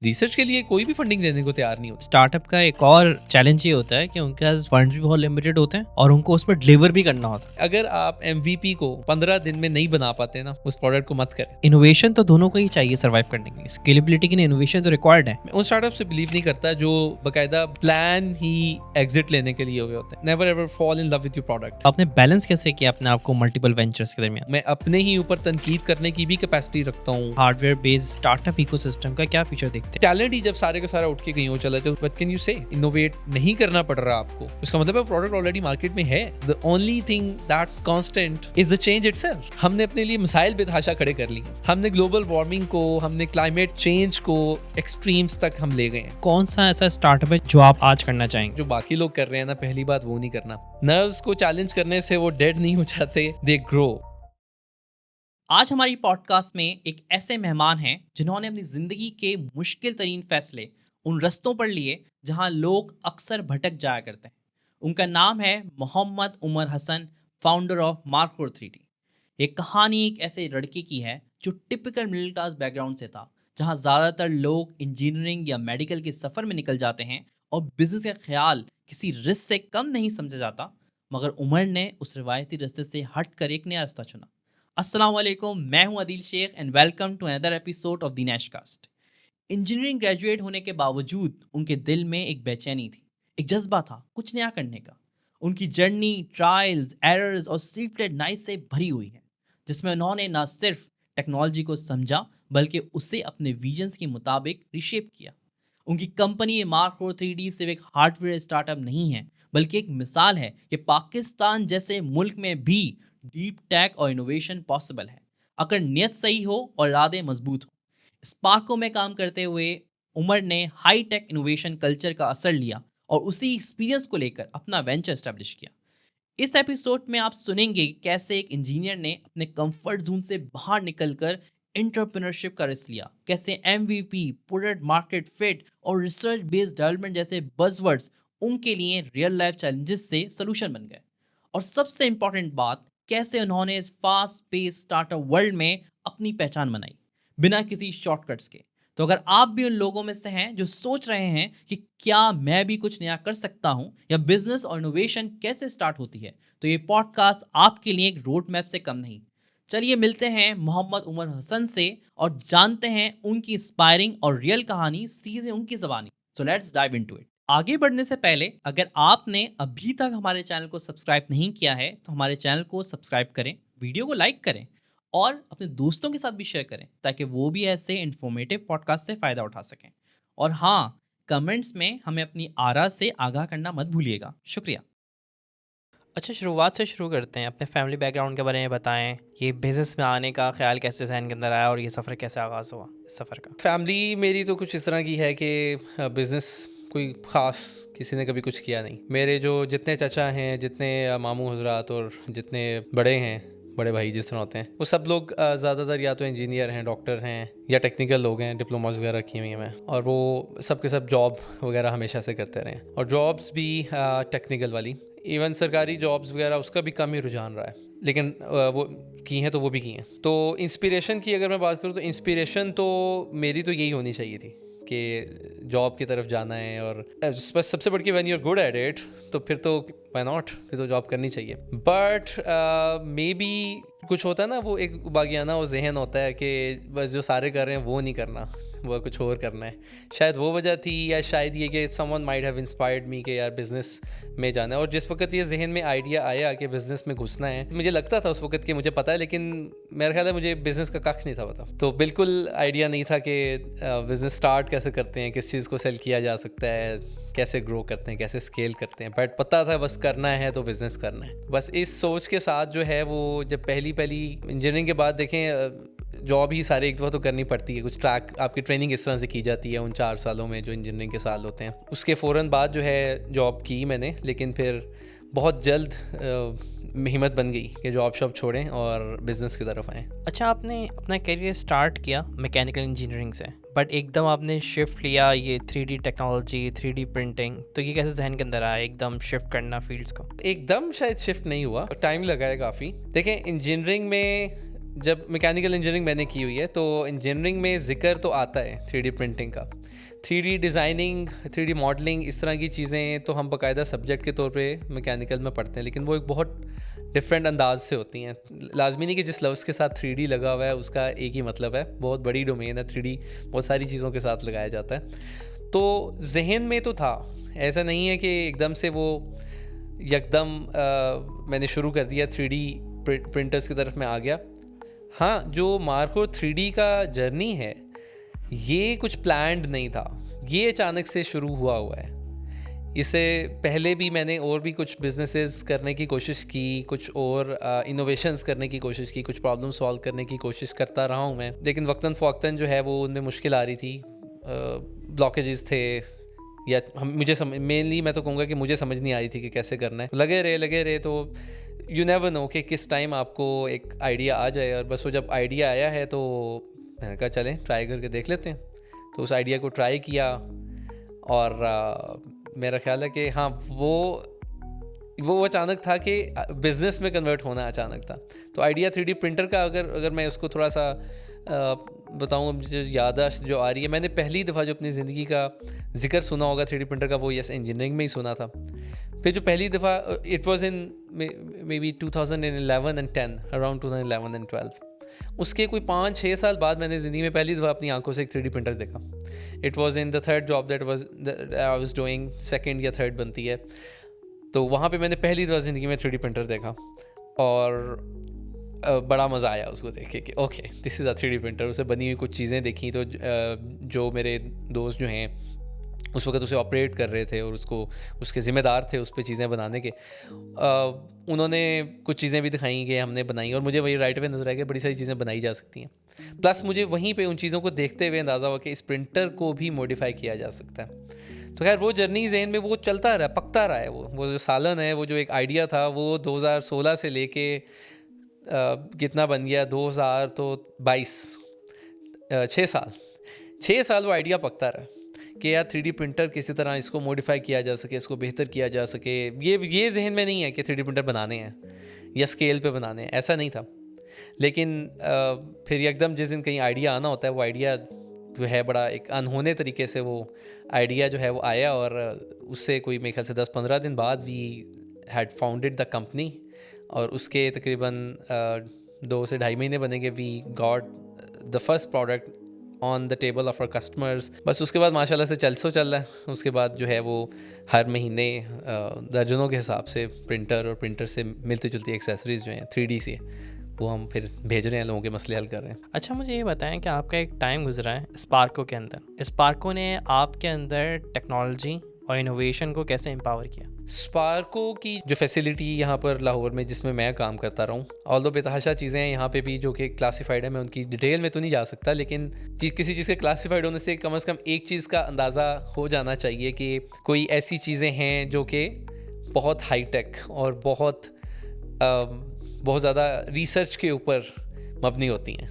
Research के लिए कोई भी फंडिंग देने को तैयार नहीं होता। स्टार्टअप का एक और चैलेंज ये होता है कि उनके पास फंड्स भी बहुत लिमिटेड होते हैं और उनको उसमें डिलीवर भी करना होता है। अगर आप MVP को 15 दिन में नहीं बना पाते ना, उस प्रोडक्ट को मत करें। इनोवेशन तो दोनों को ही चाहिए सर्वाइव करने के लिए, स्केलेबिलिटी के लिए इनोवेशन तो रिक्वायर्ड है। मैं उन स्टार्टअप से बिलीव नहीं करता जो बकायदा प्लान ही एग्जिट लेने के लिए हुए होते हैं। Never ever fall in love with your product. आपने बैलेंस कैसे किया अपने आप को मल्टीपल वेंचर्स के दरमियान? मैं अपने ही ऊपर तनकीद करने की भी कैपेसिटी रखता हूँ। हार्डवेयर बेस्ड स्टार्टअप इकोसिस्टम का क्या फीचर देखते हैं? टैलेंट ही जब सारे का सारा उठ के कहीं हो चला जाए, व्हाट कैन यू से? इनोवेट नहीं करना पड़ रहा आपको, उसका मतलब है प्रोडक्ट ऑलरेडी मार्केट में है। The only thing that's constant is the change itself. हमने अपने लिए मिसाइल बेतहाशा खड़े कर ली। हमने ग्लोबल वार्मिंग को, हमने क्लाइमेट चेंज को एक्सट्रीम्स तक हम ले गए हैं। कौन सा ऐसा स्टार्टअप है जो आप आज करना चाहेंगे? जो बाकी लोग कर रहे हैं ना, पहली बात वो नहीं करना। नर्व्स को चैलेंज करने से वो डेड नहीं हो जाते, दे ग्रो। आज हमारी पॉडकास्ट में एक ऐसे मेहमान हैं जिन्होंने अपनी जिंदगी के मुश्किल तरीन फैसले उन रस्तों पर लिए जहां लोग अक्सर भटक जाया करते हैं। उनका नाम है Mohammad Umar Hasan, founder of Markor 3D। ये कहानी एक ऐसे लड़के की है जो टिपिकल मिडिल क्लास बैकग्राउंड से था, जहां ज़्यादातर लोग इंजीनियरिंग या मेडिकल के सफ़र में निकल जाते हैं और बिजनेस का ख्याल किसी रिस्क से कम नहीं समझा जाता। मगर उमर ने उस रिवायती रास्ते से हट कर एक नया रास्ता चुना। अस्सलाम वालेकुम, मैं हूं Adil Shaikh and welcome to another episode of the Nashcast. Engineering graduate होने के बावजूद उनके दिल में एक बेचैनी थी, एक जज्बा था कुछ नया करने का। उनकी जर्नी ट्रायल्स, एरर्स और स्लीपलेस नाइट से भरी हुई है, जिसमें उन्होंने न सिर्फ टेक्नोलॉजी को समझा बल्कि उसे अपने विजन्स के मुताबिक रिशेप किया। उनकी कंपनी मार्कोर 3D सिर्फ एक हार्डवेयर स्टार्टअप नहीं है, बल्कि एक मिसाल है कि पाकिस्तान जैसे मुल्क में भी डीप टेक और इनोवेशन पॉसिबल है, अगर नियत सही हो और इरादे मजबूत हो। स्पार्को में काम करते हुए उमर ने हाई टेक इनोवेशन कल्चर का असर लिया और उसी एक्सपीरियंस को लेकर अपना वेंचर एस्टेब्लिश किया। इस एपिसोड में आप सुनेंगे कि कैसे एक इंजीनियर ने अपने कंफर्ट जोन से बाहर निकलकर एंटरप्रेन्योरशिप का रिस्क लिया, कैसे MVP, प्रोडक्ट मार्केट फिट और रिसर्च बेस्ड डेवलपमेंट जैसे बज़वर्ड्स उनके लिए रियल लाइफ चैलेंजेस से सोल्यूशन बन गए। और सबसे इंपॉर्टेंट बात, कैसे उन्होंने इस फास्ट पेस स्टार्टअप वर्ल्ड में अपनी पहचान बनाई बिना किसी शॉर्टकट्स के। तो अगर आप भी उन लोगों में से हैं जो सोच रहे हैं कि क्या मैं भी कुछ नया कर सकता हूं या बिजनेस और इनोवेशन कैसे स्टार्ट होती है, तो ये पॉडकास्ट आपके लिए एक रोड मैप से कम नहीं। चलिए मिलते हैं मोहम्मद उमर हसन से और जानते हैं उनकी इंस्पायरिंग और रियल कहानी सीधे उनकी ज़बानी। So let's dive into it. आगे बढ़ने से पहले अगर आपने अभी तक हमारे चैनल को सब्सक्राइब नहीं किया है तो हमारे चैनल को सब्सक्राइब करें, वीडियो को लाइक करें और अपने दोस्तों के साथ भी शेयर करें ताकि वो भी ऐसे इन्फॉर्मेटिव पॉडकास्ट से फ़ायदा उठा सकें। और हाँ, कमेंट्स में हमें अपनी आरा से आगाह करना मत भूलिएगा। शुक्रिया। अच्छा, शुरुआत से शुरू करते हैं। अपने फैमिली बैकग्राउंड के बारे में बताएं, ये बिज़नेस में आने का ख्याल कैसे जहन के अंदर आया और ये सफ़र कैसे आगाज़ हुआ इस सफ़र का? फैमिली मेरी तो कुछ इस तरह की है कि बिजनेस कोई ख़ास किसी ने कभी कुछ किया नहीं। मेरे जो जितने चाचा हैं, जितने मामू हजरात और जितने बड़े हैं, बड़े भाई जिस तरह होते हैं, वो सब लोग ज़्यादातर या तो इंजीनियर हैं, डॉक्टर हैं या टेक्निकल लोग हैं, डिप्लोमास वगैरह की हुई हैं मैं। और वो सब के सब जॉब वगैरह हमेशा से करते रहे और जॉब्स भी टेक्निकल वाली। इवन सरकारी जॉब्स वगैरह उसका भी कम ही रुझान रहा है, लेकिन वो की हैं तो वो भी की हैं। तो इंस्पिरेशन की अगर मैं बात करूँ तो इंस्पिरेशन तो मेरी तो यही होनी चाहिए थी कि जॉब की तरफ जाना है। और बस सबसे बढ़ के when you are good at it तो फिर तो व्हाई नॉट, फिर तो जॉब करनी चाहिए। बट मे बी कुछ होता है ना, वो एक बागियाना वो जहन होता है कि बस जो सारे कर रहे हैं वो नहीं करना, वो कुछ और करना है। शायद वो वजह थी, या शायद ये कि someone might have inspired me कि यार बिज़नेस में जाना है। और जिस वक्त ये जहन में आइडिया आया कि बिज़नेस में घुसना है, मुझे लगता था उस वक्त कि मुझे पता है, लेकिन मेरा ख्याल है मुझे बिज़नेस का कख नहीं था पता। तो बिल्कुल आइडिया नहीं था कि बिज़नेस स्टार्ट कैसे करते हैं, किस चीज़ को सेल किया जा सकता है, कैसे ग्रो करते हैं, कैसे स्केल करते हैं। बट पता था बस करना है तो बिज़नेस करना है। बस इस सोच के साथ जो है वो जब पहली इंजीनियरिंग के बाद देखें जॉब ही सारे एक दफ़ा तो करनी पड़ती है। कुछ ट्रैक आपकी ट्रेनिंग इस तरह से की जाती है उन 4 सालों में जो इंजीनियरिंग के साल होते हैं। उसके फ़ौरन बाद जो है जॉब की मैंने, लेकिन फिर बहुत जल्द हिम्मत बन गई कि जॉब शॉब छोड़ें और बिज़नेस की तरफ आएँ। अच्छा, आपने अपना करियर स्टार्ट किया मैकेनिकल इंजीनियरिंग से, बट एकदम आपने शिफ्ट लिया ये 3D टेक्नोलॉजी, 3D प्रिंटिंग, तो ये कैसे जहन के अंदर आया एकदम शिफ्ट करना फील्ड्स को? एकदम शायद शिफ्ट नहीं हुआ, टाइम लगा है काफ़ी। देखें इंजीनियरिंग में, जब मैकेनिकल इंजीनियरिंग मैंने की हुई है तो इंजीनियरिंग में ज़िक्र तो आता है 3D प्रिंटिंग का, 3D डिज़ाइनिंग, 3D मॉडलिंग, इस तरह की चीज़ें तो हम बाकायदा सब्जेक्ट के तौर पे मैकेनिकल में पढ़ते हैं, लेकिन वो एक बहुत डिफरेंट अंदाज से होती हैं। लाजमी नहीं कि जिस लफ्ज़ के साथ 3D लगा हुआ है उसका एक ही मतलब है, बहुत बड़ी डोमेन है 3D, बहुत सारी चीज़ों के साथ लगाया जाता है। तो जहन में तो था, ऐसा नहीं है कि एकदम से वो यकदम मैंने शुरू कर दिया 3D प्रिंटर्स की तरफ मैं आ गया। हाँ, जो मार्को 3D का जर्नी है ये कुछ प्लान्ड नहीं था, ये अचानक से शुरू हुआ है। इससे पहले भी मैंने और भी कुछ बिजनेसेस करने की कोशिश की, कुछ और इनोवेशंस करने की कोशिश की, कुछ प्रॉब्लम सॉल्व करने की कोशिश करता रहा हूँ मैं, लेकिन वक्तन फ़वक्तन जो है वो उनमें मुश्किल आ रही थी, ब्लॉकेजेस थे, या मुझे मेनली मैं तो कहूँगा कि मुझे समझ नहीं आ रही थी कि कैसे करना है। लगे रहे तो यू नेवर नो कि किस टाइम आपको एक आइडिया आ जाए, और बस वो जब आइडिया आया है तो मैंने कहा चलें ट्राई करके देख लेते हैं। तो उस आइडिया को ट्राई किया, और मेरा ख्याल है कि हाँ, वो अचानक था कि बिज़नेस में कन्वर्ट होना अचानक था। तो आइडिया 3D प्रिंटर का अगर मैं उसको थोड़ा सा बताऊँ, मुझे याददाश्त जो आ रही है, मैंने पहली दफ़ा जो अपनी ज़िंदगी का जिक्र सुना होगा 3D प्रिंटर का, वो यस इंजीनियरिंग में ही सुना था। फिर जो पहली दफ़ा, it was in may be 2011 and 10, around 2011 and 12, उसके कोई 5-6 साल बाद मैंने ज़िंदगी में पहली दफ़ा अपनी आंखों से एक 3D प्रिंटर देखा। It was in the third job that I was doing, second या थर्ड बनती है, तो वहाँ पे मैंने पहली दफ़ा ज़िंदगी में 3D प्रिंटर देखा, और बड़ा मज़ा आया उसको देख के कि okay this is a 3D printer. उसे बनी हुई कुछ चीज़ें देखी, तो जो मेरे दोस्त जो हैं उस वक्त उसे ऑपरेट कर रहे थे और उसके ज़िम्मेदार थे उस पर चीज़ें बनाने के, उन्होंने कुछ चीज़ें भी दिखाई कि हमने बनाई, और मुझे वही राइट वे नज़र आया कि बड़ी सारी चीज़ें बनाई जा सकती हैं। प्लस मुझे वहीं पे उन चीज़ों को देखते हुए अंदाज़ा हुआ कि इस प्रिंटर को भी मॉडिफाई किया जा सकता है। तो खैर वो जर्नी जहन में वो चलता रहा, पकता रहा है। वो जो सालन है, वो जो एक आइडिया था, वो 2016 से लेके कितना बन गया 2000 तो 22, 6 साल वो आइडिया पकता रहा कि यार 3D प्रिंटर किसी तरह इसको मॉडिफाई किया जा सके, इसको बेहतर किया जा सके। ये जहन में नहीं है कि 3D प्रिंटर बनाने हैं या स्केल पे बनाने हैं, ऐसा नहीं था। लेकिन फिर एकदम जिस दिन कहीं आइडिया आना होता है, वो आइडिया जो है बड़ा एक अनहोने तरीके से वो आइडिया जो है वो आया, और उससे कोई मेरे ख्याल से 10-15 दिन बाद we had founded the company, और उसके तकरीबन 2 से ढाई महीने बनेंगे, we got the first product on the table of our customers. बस उसके बाद माशाल्लाह से चल रहा है। उसके बाद जो है वो हर महीने दर्जनों के हिसाब से प्रिंटर और प्रिंटर से मिलती जुलती एक्सेसरीज जो हैं 3D से, वो हम फिर भेज रहे हैं, लोगों के मसले हल कर रहे हैं। अच्छा, मुझे ये बताएं कि आपका एक टाइम गुजरा है स्पार्को के अंदर। स्पार्को ने आपके अंदर टेक्नोलॉजी और इनोवेशन को कैसे एम्पावर किया? स्पार्को की जो फैसिलिटी यहाँ पर लाहौर में जिसमें मैं काम करता रहा हूँ, ऑल्दो बेतहाशा चीज़ें हैं यहाँ पे भी जो कि क्लासिफाइड है, मैं उनकी डिटेल में तो नहीं जा सकता, लेकिन किसी चीज़ के क्लासिफाइड होने से कम एक चीज़ का अंदाज़ा हो जाना चाहिए कि कोई ऐसी चीज़ें हैं जो कि बहुत हाई टेक और बहुत ज़्यादा रिसर्च के ऊपर मबनी होती हैं।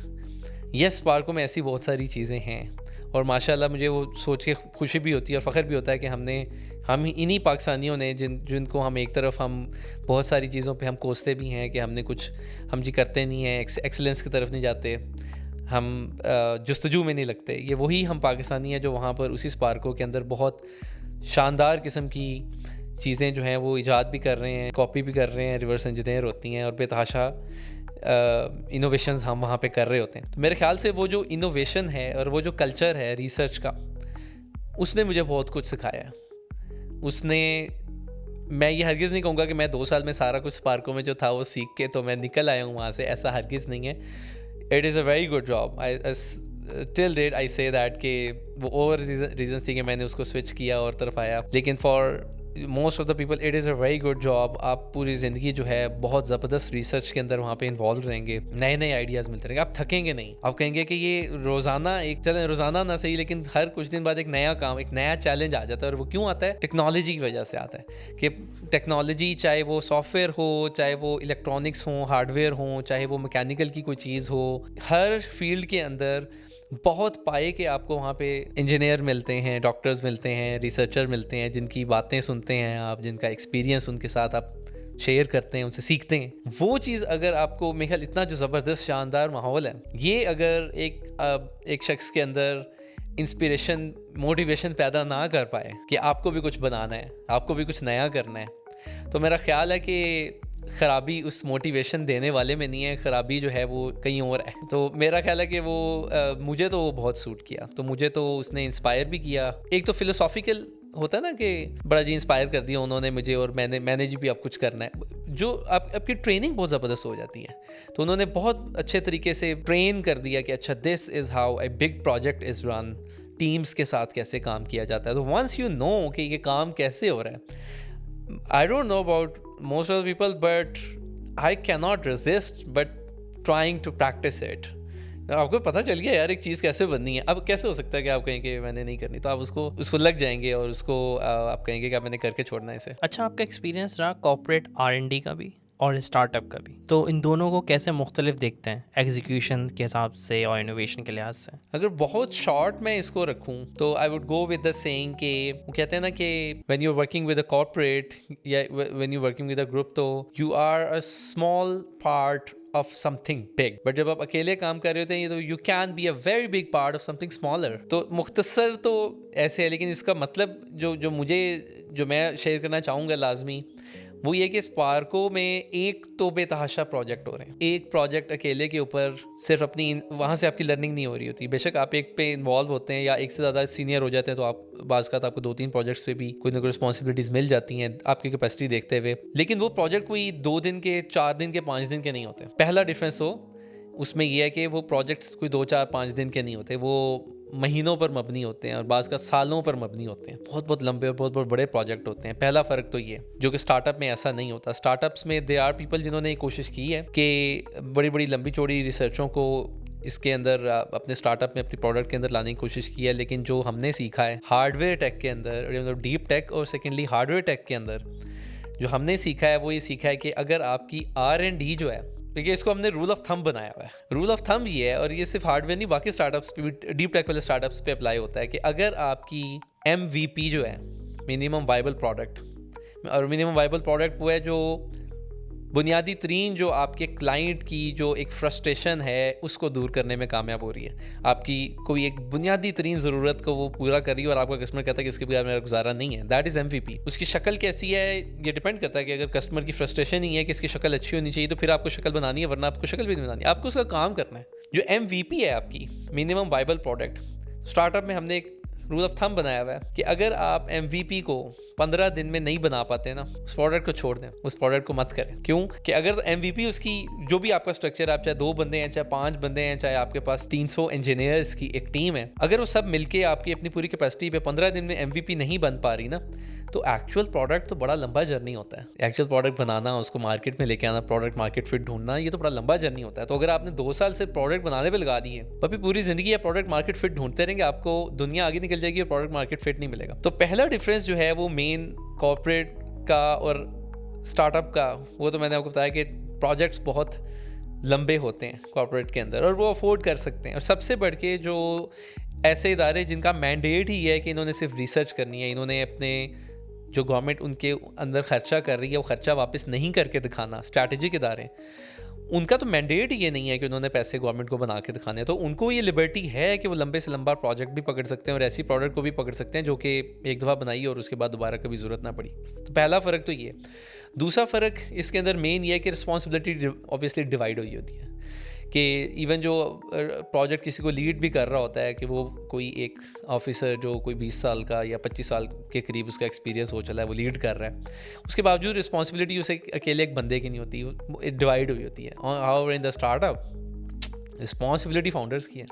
यस, स्पार्को में ऐसी बहुत सारी चीज़ें हैं, और माशाल्लाह मुझे वो सोच के खुशी भी होती है और फ़ख्र भी होता है कि हम इन्हीं पाकिस्तानियों ने जिनको हम एक तरफ हम बहुत सारी चीज़ों पे हम कोसते भी हैं कि हम जी करते नहीं हैं, एक्सेलेंस की तरफ नहीं जाते, हम जुस्तजू में नहीं लगते। ये वही हम पाकिस्तानी हैं जो वहाँ पर उसी स्पार्को के अंदर बहुत शानदार किस्म की चीज़ें जो हैं वो ईजाद भी कर रहे हैं, कॉपी भी कर रहे हैं, रिवर्स इंजीनियर होती हैं, और बेतहाशा इनोवेशंस हम वहाँ पे कर रहे होते हैं। तो मेरे ख्याल से वो जो इनोवेशन है और वो जो कल्चर है रिसर्च का, उसने मुझे बहुत कुछ सिखाया है। मैं ये हरगिज़ नहीं कहूँगा कि मैं 2 साल में सारा कुछ स्पार्को में जो था वो सीख के तो मैं निकल आया हूँ वहाँ से, ऐसा हरगिज़ नहीं है। It is a very good job. Till date I say that कि वो ओवर रीजन थी कि मैंने उसको स्विच किया और तरफ आया, लेकिन for most of the people it is a very good job. आप पूरी ज़िंदगी जो है बहुत ज़बरदस्त रिसर्च के अंदर वहाँ पे इन्वॉल्व रहेंगे, नए नए आइडियाज़ मिलते रहेंगे, आप थकेंगे नहीं। आप कहेंगे कि ये रोज़ाना ना सही, लेकिन हर कुछ दिन बाद एक नया काम, एक नया चैलेंज आ जाता है। और वो क्यों आता है? टेक्नोलॉजी की वजह से आता है कि टेक्नोलॉजी, चाहे वो सॉफ्टवेयर हो, चाहे वो इलेक्ट्रॉनिक्स हो, हार्डवेयर हो, चाहे वो मैकेनिकल की कोई चीज़ हो, हर फील्ड के अंदर बहुत पाए कि आपको वहाँ पे इंजीनियर मिलते हैं, डॉक्टर्स मिलते हैं, रिसर्चर मिलते हैं, जिनकी बातें सुनते हैं आप, जिनका एक्सपीरियंस उनके साथ आप शेयर करते हैं, उनसे सीखते हैं। वो चीज़ अगर आपको, मेरे ख्याल इतना जो ज़बरदस्त शानदार माहौल है, ये अगर एक शख्स के अंदर इंस्पिरेशन मोटिवेशन पैदा ना कर पाए कि आपको भी कुछ बनाना है, आपको भी कुछ नया करना है, तो मेरा ख्याल है कि ख़राबी उस मोटिवेशन देने वाले में नहीं है, ख़राबी जो है वो कहीं और है। तो मेरा ख्याल है कि वो मुझे तो वो बहुत सूट किया, तो मुझे तो उसने इंस्पायर भी किया। एक तो फ़िलोसॉफ़िकल होता है ना कि बड़ा जी इंस्पायर कर दिया उन्होंने मुझे, और मैंने जी भी अब कुछ करना है, जो आपकी ट्रेनिंग बहुत ज़बरदस्त हो जाती है। तो उन्होंने बहुत अच्छे तरीके से ट्रेन कर दिया कि अच्छा this is how a big project is run, teams के साथ कैसे काम किया जाता है। तो वंस यू नो कि ये काम कैसे हो रहा है, I don't know about most of the people, but I cannot resist but trying to practice it. आपको पता चल गया यार एक चीज़ कैसे बननी है, अब कैसे हो सकता है कि आप कहें कि मैंने नहीं करनी, तो आप उसको लग जाएंगे और उसको आप कहेंगे कि आप मैंने करके छोड़ना है इसे। अच्छा, आपका एक्सपीरियंस रहा कॉर्पोरेट R&D का भी और स्टार्टअप का भी, तो इन दोनों को कैसे मुख्तलिफ देखते हैं एग्जीक्यूशन के हिसाब से और इनोवेशन के लिहाज से? अगर बहुत शॉर्ट में इसको रखूं तो I would go with the saying कि वो कहते हैं ना कि when you are working with a corporate या when you working with a group, तो you are a small part of something big, but जब आप अकेले काम कर रहे होते हैं तो you can be a very big part of something smaller. तो मुख्तसर तो ऐसे है, लेकिन इसका मतलब जो मैं शेयर करना चाहूँगा लाजमी वो ये कि स्पार्को में एक तो बेतहाशा प्रोजेक्ट हो रहे हैं। एक प्रोजेक्ट अकेले के ऊपर सिर्फ अपनी वहाँ से आपकी लर्निंग नहीं हो रही होती। बेशक आप एक पे इन्वॉल्व होते हैं या एक से ज़्यादा सीनियर हो जाते हैं तो आप बाज़ का आपको 2-3 प्रोजेक्ट्स पे भी कोई ना कोई रिस्पॉन्सिबिलिटीज़ मिल जाती हैं आपकी कैपेसिटी देखते हुए, लेकिन वो प्रोजेक्ट कोई 2 दिन के, 4 दिन के, 5 दिन के नहीं होते। पहला डिफरेंस हो उसमें यह है कि वो प्रोजेक्ट्स कोई 2-4-5 दिन के नहीं होते, वो महीनों पर मबनी होते हैं और बाज़ का सालों पर मबनी होते हैं। बहुत बहुत लंबे और बहुत बहुत बड़े प्रोजेक्ट होते हैं। पहला फ़र्क तो ये, जो कि स्टार्टअप में ऐसा नहीं होता। स्टार्टअप्स में दे आर पीपल जिन्होंने कोशिश की है कि बड़ी बड़ी लंबी चौड़ी रिसर्चों को इसके अंदर अपने स्टार्टअप में, अपने प्रोडक्ट के अंदर लाने की कोशिश की है, लेकिन जो हमने सीखा है हार्डवेयर टेक के अंदर, मतलब डीप टेक और सेकेंडली हार्डवेयर टेक के अंदर जो हमने सीखा है वो ये सीखा है कि अगर आपकी R&D जो है, देखिए इसको हमने रूल ऑफ थंब बनाया हुआ है। रूल ऑफ थंब ये है, और ये सिर्फ हार्डवेयर नहीं बाकी स्टार्टअप्स पे भी, डीप टेक वाले स्टार्टअप्स पे अप्लाई होता है, कि अगर आपकी MVP जो है, मिनिमम वाइबल प्रोडक्ट, और मिनिमम वाइबल प्रोडक्ट वो है जो बुनियादी तरीन जो आपके क्लाइंट की जो एक फ्रस्ट्रेशन है उसको दूर करने में कामयाब हो रही है। आपकी कोई एक बुनियादी तरीन ज़रूरत को वो पूरा कर रही है और आपका कस्टमर कहता है कि इसके बगैर मेरा गुजारा नहीं है, दैट इज़ MVP। उसकी शक्ल कैसी है ये डिपेंड करता है कि अगर कस्टमर की फ्रस्ट्रेशन ही है कि इसकी शक्ल अच्छी होनी चाहिए तो फिर आपको शक्ल बनानी है, वरना आपको शक्ल भी नहीं बनानी, आपको उसका काम करना है। जो MVP है आपकी मिनिमम वाइबल प्रोडक्ट, स्टार्टअप में हमने एक रूल ऑफ थंब बनाया हुआ है कि अगर आप MVP को 15 दिन में नहीं बना पाते ना, उस प्रोडक्ट को छोड़ दें, उस प्रोडक्ट को मत करें। क्यों? कि अगर MVP उसकी जो भी आपका स्ट्रक्चर है, आप चाहे 2 बंदे हैं, चाहे 5 बंदे हैं, चाहे आपके पास 300 इंजीनियर्स की एक टीम है, अगर वो सब मिलके आपकी अपनी पूरी कैपेसिटी पे 15 दिन में MVP नहीं बन पा रही ना, तो एक्चुअल प्रोडक्ट तो बड़ा लंबा जर्नी होता है। एक्चुअल प्रोडक्ट बनाना, उसको मार्केट में लेके आना, प्रोडक्ट मार्केट फिट ढूंढना, ये तो बड़ा लंबा जर्नी होता है। तो अगर आपने 2 साल से प्रोडक्ट बनाने पे लगा दिए, तो फिर पूरी जिंदगी आप प्रोडक्ट मार्केट फिट ढूंढते रहेंगे, आपको दुनिया आगे निकल जाएगी और प्रोडक्ट मार्केट फिट नहीं मिलेगा। तो पहला डिफरेंस जो है वो मेन कॉर्पोरेट का और स्टार्टअप का, वो तो मैंने आपको बताया कि प्रोजेक्ट्स बहुत लंबे होते हैं कॉर्पोरेट के अंदर और वो अफोर्ड कर सकते हैं। और सबसे बढ़ के जो ऐसे इदारे जिनका मैंडेट ही है कि इन्होंने सिर्फ रिसर्च करनी है, इन्होंने अपने जो गवर्नमेंट उनके अंदर खर्चा कर रही है वो खर्चा वापस नहीं करके दिखाना, स्ट्रैटेजिक इदारे, उनका तो मैंडेट ये नहीं है कि उन्होंने पैसे गवर्नमेंट को बना के दिखाने हैं। तो उनको ये लिबर्टी है कि वो लंबे से लंबा प्रोजेक्ट भी पकड़ सकते हैं और ऐसी प्रोडक्ट को भी पकड़ सकते हैं जो कि एक दफ़ा बनाई और उसके बाद दोबारा कभी ज़रूरत ना पड़ी। तो पहला फ़र्क तो ये। दूसरा फ़र्क इसके अंदर मेन ये है कि रिस्पॉन्सिबिलिटी ऑब्वियसली डिवाइड हुई होती है, कि इवन जो प्रोजेक्ट किसी को लीड भी कर रहा होता है, कि वो कोई एक ऑफिसर जो कोई 20 साल का या 25 साल के करीब उसका एक्सपीरियंस हो चला है, वो लीड कर रहा है, उसके बावजूद रिस्पॉन्सिबिलिटी उसे अकेले एक बंदे की नहीं होती, वो डिवाइड हुई होती है। However in the startup responsibility founders की है।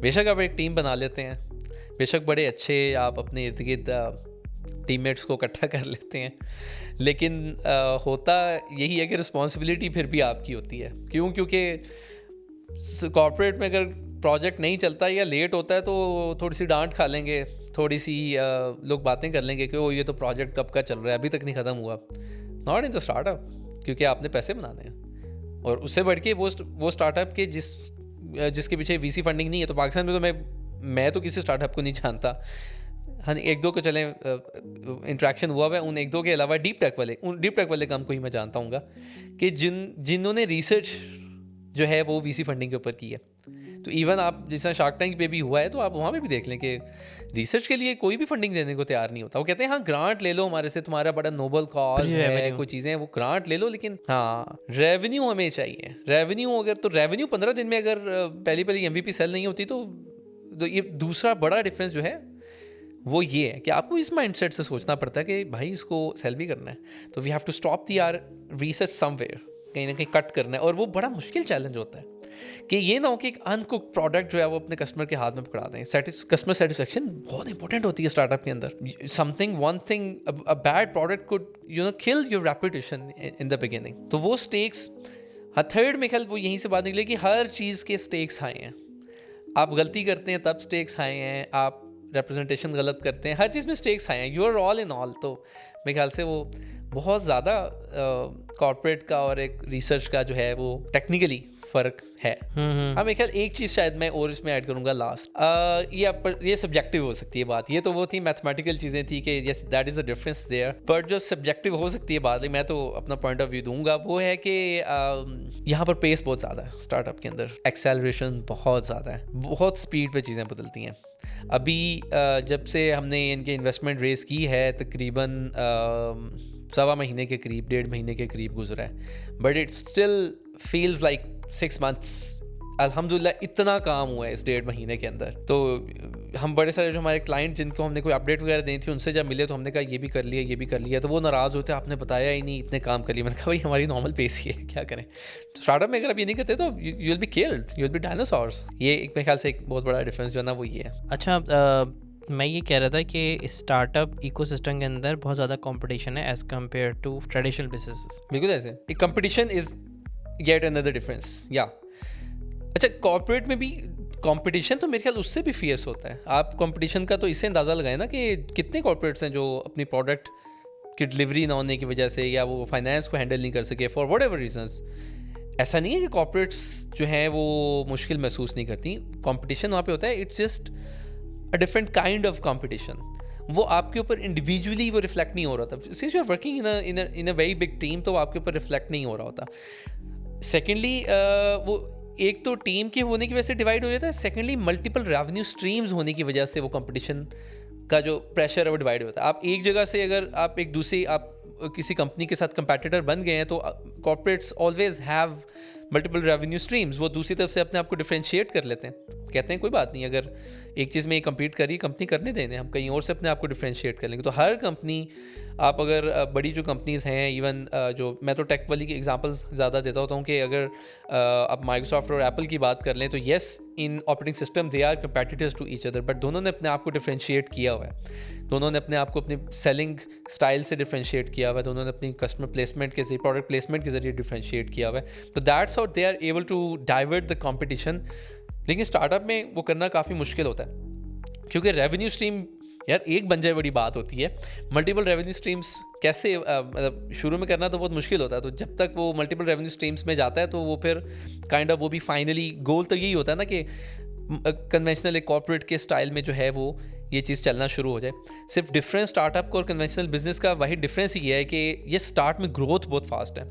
बेशक आप एक टीम बना लेते हैं, बेशक बड़े अच्छे आप अपने इर्द गिर्द टीममेट्स को इकट्ठा कर लेते हैं, लेकिन होता यही है कि रिस्पॉन्सिबिलिटी फिर भी आपकी होती है। क्यों? क्योंकि कॉर्पोरेट में अगर प्रोजेक्ट नहीं चलता या लेट होता है तो थोड़ी सी डांट खा लेंगे, थोड़ी सी लोग बातें कर लेंगे कि ओ ये तो प्रोजेक्ट कब का चल रहा है, अभी तक नहीं ख़त्म हुआ। नॉट इन द स्टार्टअप, क्योंकि आपने पैसे बनाने हैं। और उससे बढ़ के वो स्टार्टअप के जिसके पीछे VC फंडिंग नहीं है। तो पाकिस्तान में तो मैं तो किसी स्टार्टअप को नहीं जानता। हाँ, 1-2 को चले इंट्रैक्शन हुआ है, उन 1-2 के अलावा डीप टेक वाले काम को ही मैं जानता हूँ कि जिन्होंने रिसर्च जो है वो VC फंडिंग के ऊपर की है। तो इवन आप जैसा शार्क टैंक पे भी हुआ है तो आप वहाँ पे भी देख लें कि रिसर्च के लिए कोई भी फंडिंग देने को तैयार नहीं होता। वो कहते हैं हाँ ग्रांट ले लो हमारे से, तुम्हारा बड़ा नोबल कॉज है, Revenue. कोई चीज़ें वो ग्रांट ले लो, लेकिन हाँ रेवेन्यू हमें चाहिए। रेवेन्यू अगर तो रेवेन्यू 15 दिन में अगर पहली एमवीपी सेल नहीं होती तो ये दूसरा बड़ा डिफरेंस जो है वो ये है कि आपको इस माइंडसेट से सोचना पड़ता है कि भाई इसको सेल भी करना है, तो we have to stop the our research somewhere, कहीं ना कहीं कट करना है। और वो बड़ा मुश्किल चैलेंज होता है कि ये ना हो कि एक अनकुक्ड प्रोडक्ट जो है वो अपने कस्टमर के हाथ में पकड़ा दें। कस्टमर सेटिस्फेक्शन बहुत इंपॉर्टेंट होती है स्टार्टअप के अंदर। Something one thing a bad product could kill your reputation in the beginning. तो वो स्टेक्स, हाँ थर्ड में ख्याल वो यहीं से बात निकले कि हर चीज़ के स्टेक्स हाई हैं। आप गलती करते हैं तब स्टेक्स हाई हैं, आप रिप्रेजेंटेशन गलत करते हैं, हर चीज़ में स्टेक्स आए हैं, you are all in all. तो मेरे ख्याल से वो बहुत ज़्यादा कॉर्पोरेट का और एक रिसर्च का जो है वो टेक्निकली फ़र्क है। हाँ मेरे ख्याल एक चीज़ शायद मैं और इसमें ऐड करूँगा लास्ट, ये सब्जेक्टिव हो सकती है बात। ये तो वो थी मैथमेटिकल चीज़ें थी कि yes that is a difference there, but जो सब्जेक्टिव हो सकती है बात, मैं तो अपना पॉइंट ऑफ व्यू दूंगा, वो है कि यहाँ पर पेस बहुत ज़्यादा है स्टार्टअप के अंदर, एक्सेलरेशन बहुत ज़्यादा है, बहुत स्पीड पे चीज़ें बदलती हैं। अभी जब से हमने इनके इन्वेस्टमेंट रेस की है तकरीबन 1.25 महीने के करीब, 1.5 महीने के करीब गुजरा है, but it still feels like 6 months। अल्हम्दुलिल्लाह इतना काम हुआ है इस 1.5 महीने के अंदर। तो हम बड़े सारे जो हमारे क्लाइंट जिनको हमने कोई अपडेट वगैरह दी थी, उनसे जब मिले तो हमने कहा ये भी कर लिया, ये भी कर लिया, तो वो नाराज़ होते आपने बताया ही नहीं, इतने काम कर लिए। मैंने कहा भाई हमारी नॉर्मल पेस ही है, क्या करें। तो स्टार्टअप में अगर आप ये नहीं करते तो you will be killed, you will be dinosaurs. ये एक मेरे ख्याल से एक बहुत बड़ा डिफरेंस जो है ना वो ये है। अच्छा, मैं ये कह रहा था कि स्टार्टअप इकोसिस्टम के अंदर बहुत ज़्यादा कंपटीशन है as compare to traditional businesses. बिल्कुल ऐसे एक competition is yet another difference. या अच्छा, कॉर्पोरेट में भी कंपटीशन तो मेरे ख्याल उससे भी फियर्स होता है। आप कंपटीशन का तो इससे अंदाज़ा लगाएं ना कि कितने कॉर्पोरेट्स हैं जो अपनी प्रोडक्ट की डिलीवरी ना होने की वजह से या वो फाइनेंस को हैंडल नहीं कर सके फॉर वट एवर रीजन्स। ऐसा नहीं है कि कॉर्पोरेट्स जो हैं वो मुश्किल महसूस नहीं करती, कंपटीशन वहाँ पे होता है, it's just a different kind of competition. वो आपके ऊपर इंडिविजुअली वो रिफ्लेक्ट नहीं हो रहा था। Since you are working in a very big team, तो वो आपके ऊपर रिफ्लेक्ट नहीं हो रहा होता। सेकेंडली वो एक तो टीम के होने की वजह से डिवाइड हो जाता है, सेकेंडली मल्टीपल रेवेन्यू स्ट्रीम्स होने की वजह से वो कंपटीशन का जो प्रेशर है वो डिवाइड होता है। आप एक जगह से अगर आप एक दूसरी आप किसी कंपनी के साथ कंपैटिटर बन गए हैं तो corporates always have multiple revenue streams. वो दूसरी तरफ से अपने आप को डिफ्रेंशिएट कर लेते हैं, कहते हैं कोई बात नहीं, अगर एक चीज़ में कम्पीट करी कंपनी करने देने, हम कहीं और से अपने आप को डिफ्रेंशिएट कर लेंगे। तो हर कंपनी, आप अगर बड़ी जो कंपनीज़ हैं, इवन जो मैं तो टेक वाली की एग्जांपल्स ज़्यादा देता होता हूँ कि अगर आप माइक्रोसॉफ्ट और एप्पल की बात कर लें तो yes in operating system they are competitors to each other, but दोनों ने अपने आप को डिफ्रेंशिएट किया हुआ है, दोनों ने अपने आप को अपनी सेलिंग स्टाइल से डिफ्रेंशिएट किया हुआ है, दोनों ने अपनी कस्टमर प्लेसमेंट के जरिए, प्रोडक्ट प्लेसमेंट के जरिए डिफ्रेंशिएट किया हुआ है। तो that's how they are able to divert the competition. लेकिन स्टार्टअप में वो करना काफ़ी मुश्किल होता है क्योंकि रेवेन्यू स्ट्रीम यार एक बन जाए बड़ी बात होती है। मल्टीपल रेवेन्यू स्ट्रीम्स कैसे मतलब शुरू में करना तो बहुत मुश्किल होता है, तो जब तक वो मल्टीपल रेवेन्यू स्ट्रीम्स में जाता है तो वो फिर काइंड ऑफ वो भी फाइनली गोल तो यही होता है ना कि कन्वेंशनल एक कॉर्पोरेट के स्टाइल में जो है वो ये चीज़ चलना शुरू हो जाए। सिर्फ डिफरेंस स्टार्टअप को और कन्वेंशनल बिजनेस का वही डिफरेंस ही है कि ये स्टार्ट में ग्रोथ बहुत फास्ट है,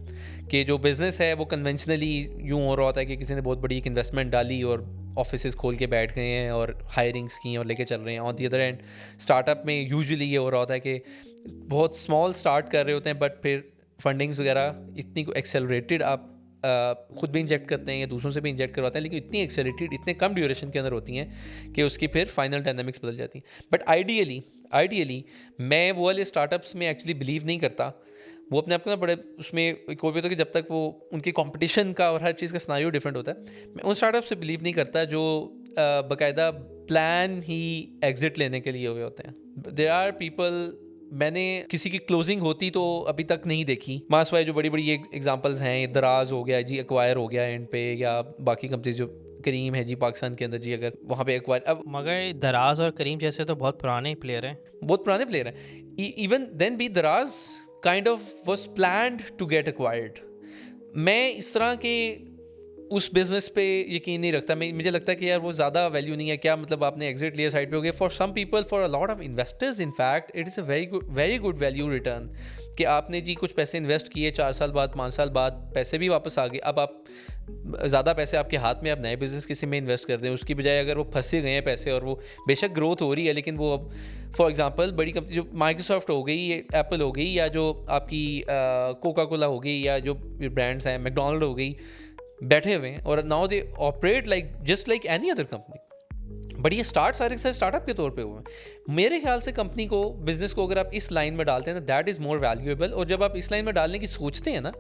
कि जो बिज़नेस है वो कन्वेंशनली यूँ हो रहा होता है कि किसी ने बहुत बड़ी एक इन्वेस्टमेंट डाली और ऑफिसेज खोल के बैठ गए हैं और हायरिंग्स की और लेके चल रहे हैं। On the other and startup में यूजुअली ये हो रहा होता है कि बहुत स्मॉल स्टार्ट कर रहे होते हैं, बट फिर फंडिंग्स वगैरह इतनी एक्सेलरेटेड आप खुद भी इंजेक्ट करते हैं या दूसरों से भी इंजेक्ट करवाते हैं, लेकिन इतनी एक्सेलरेटेड इतने कम ड्यूरेशन के अंदर होती हैं कि उसकी फिर फाइनल डायनामिक्स बदल जाती हैं। बट आइडियली मैं वो वाले स्टार्टअप्स में एक्चुअली बिलीव नहीं करता। वो अपने आप को ना बड़े उसमें कोई भी होता है कि जब तक वो उनकी कंपटीशन का और हर चीज़ का सिनेरियो डिफरेंट होता है। मैं उन स्टार्टअप से बिलीव नहीं करता जो बाकायदा प्लान ही एग्जिट लेने के लिए हुए होते हैं। देयर आर पीपल, मैंने किसी की क्लोजिंग होती तो अभी तक नहीं देखी। मास वाई जो बड़ी बड़ी एग्जांपल्स हैं, दराज हो गया जी, एक्वायर हो गया एंड पे, या बाकी कंपनीज जो करीम है जी पाकिस्तान के अंदर जी, अगर वहाँ पे एक्वायर। अब मगर दराज और करीम जैसे तो बहुत पुराने प्लेयर हैं, बहुत पुराने प्लेयर हैं। इवन देन भी Daraz kind of was planned to get acquired. मैं इस तरह के उस बिजनेस पे यकीन नहीं रखता। मुझे लगता है कि यार वो ज़्यादा वैल्यू नहीं है, क्या मतलब आपने एग्जिट लिया साइड पे हो गया। For some people, for a lot of investors in fact it is a very good value return कि आपने जी कुछ पैसे इन्वेस्ट किए, 4 साल बाद 5 साल बाद पैसे भी वापस आ गए। अब आप ज़्यादा पैसे आपके हाथ में, आप नए बिजनेस किसी में इन्वेस्ट कर दें, उसकी बजाय अगर वो फंसे गए हैं पैसे और वो बेशक ग्रोथ हो रही है लेकिन वो अब फॉर एग्जांपल बड़ी कंपनी जो माइक्रोसॉफ्ट हो गई, एप्पल हो गई, या जो आपकी कोका कोला हो गई, या जो ब्रांड्स हैं मैकडोनल्ड हो गई, बैठे हुए हैं और now they operate like just like any other company. But ये सारे स्टार्टअप के तौर पे हुए हैं। मेरे ख्याल से कंपनी को, बिजनेस को अगर आप इस लाइन में डालते हैं ना, दैट इज़ मोर वैल्यूएबल। और जब आप इस लाइन में डालने की सोचते हैं ना,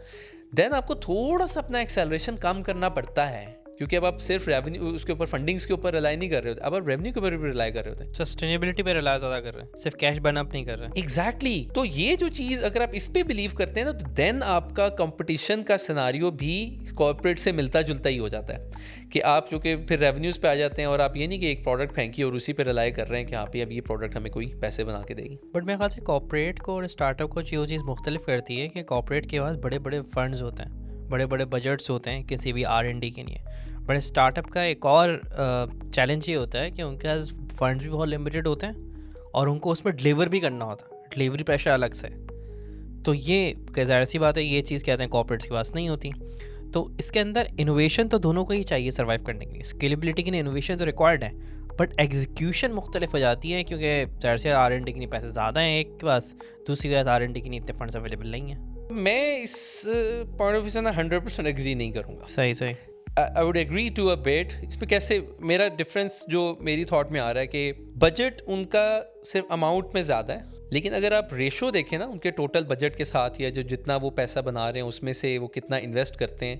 देन आपको थोड़ा सा अपना एक्सेलरेशन कम करना पड़ता है, क्योंकि अब आप सिर्फ रेवेन्यू उसके ऊपर, फंडिंग्स के ऊपर रिलाई नहीं कर रहे होते, अब आप रेवेन्यू के ऊपर भी रिलाई कर रहे होते हैं। सस्टेनेबिलिटी पे रिलाई ज़्यादा कर रहे हैं, सिर्फ कैश बर्न अप नहीं कर रहे हैं। एग्जैक्टली तो ये जो चीज़ अगर आप इस पे बिलीव करते हैं ना, तो देन आपका कंपटीशन का सिनारियो भी कॉर्पोरेट से मिलता जुलता ही हो जाता है कि आप जो कि फिर रेवेन्यूज़ पे आ जाते हैं और आप ये नहीं कि एक प्रोडक्ट फेंकी और उसी पे रिलाई कर रहे हैं कि हाँ पे अब ये प्रोडक्ट हमें कोई पैसे बना के देगी। बट मेरे ख्याल से कॉर्पोरेट को और स्टार्टअप को जो चीज़ मुख्तलिफ करती है कि कॉर्पोरेट के पास बड़े बड़े फंड्स होते हैं, बड़े बड़े बजट्स होते हैं किसी भी R&D के लिए। बट स्टार्टअप का एक और चैलेंज ये होता है कि उनके पास फंड्स भी बहुत लिमिटेड होते हैं और उनको उसमें डिलीवर भी करना होता है, डिलीवरी प्रेशर अलग से। तो ये ज़ाहिर सी बात है, ये चीज़ कहते हैं कॉर्पोरेट्स के पास नहीं होती। तो इसके अंदर इनोवेशन तो दोनों को ही चाहिए सर्वाइव करने के लिए। स्केलेबिलिटी के लिए इनोवेशन तो रिक्वायर्ड है, बट एग्जीक्यूशन मुख्तलिफ हो जाती है क्योंकि ज़ाहिर से R&D के लिए पैसे ज़्यादा हैं एक के पास, दूसरी के पास R&D के लिए इतने फंड्स अवेलेबल नहीं हैं। मैं इस पॉइंट ऑफ व्यू से ना 100% एग्री नहीं करूँगा। सही I would agree to a bit. इसमें कैसे मेरा डिफरेंस जो मेरी थॉट में आ रहा है कि बजट उनका सिर्फ अमाउंट में ज़्यादा है, लेकिन अगर आप रेशो देखें ना उनके टोटल बजट के साथ, या जो जितना वो पैसा बना रहे हैं उसमें से वो कितना इन्वेस्ट करते हैं,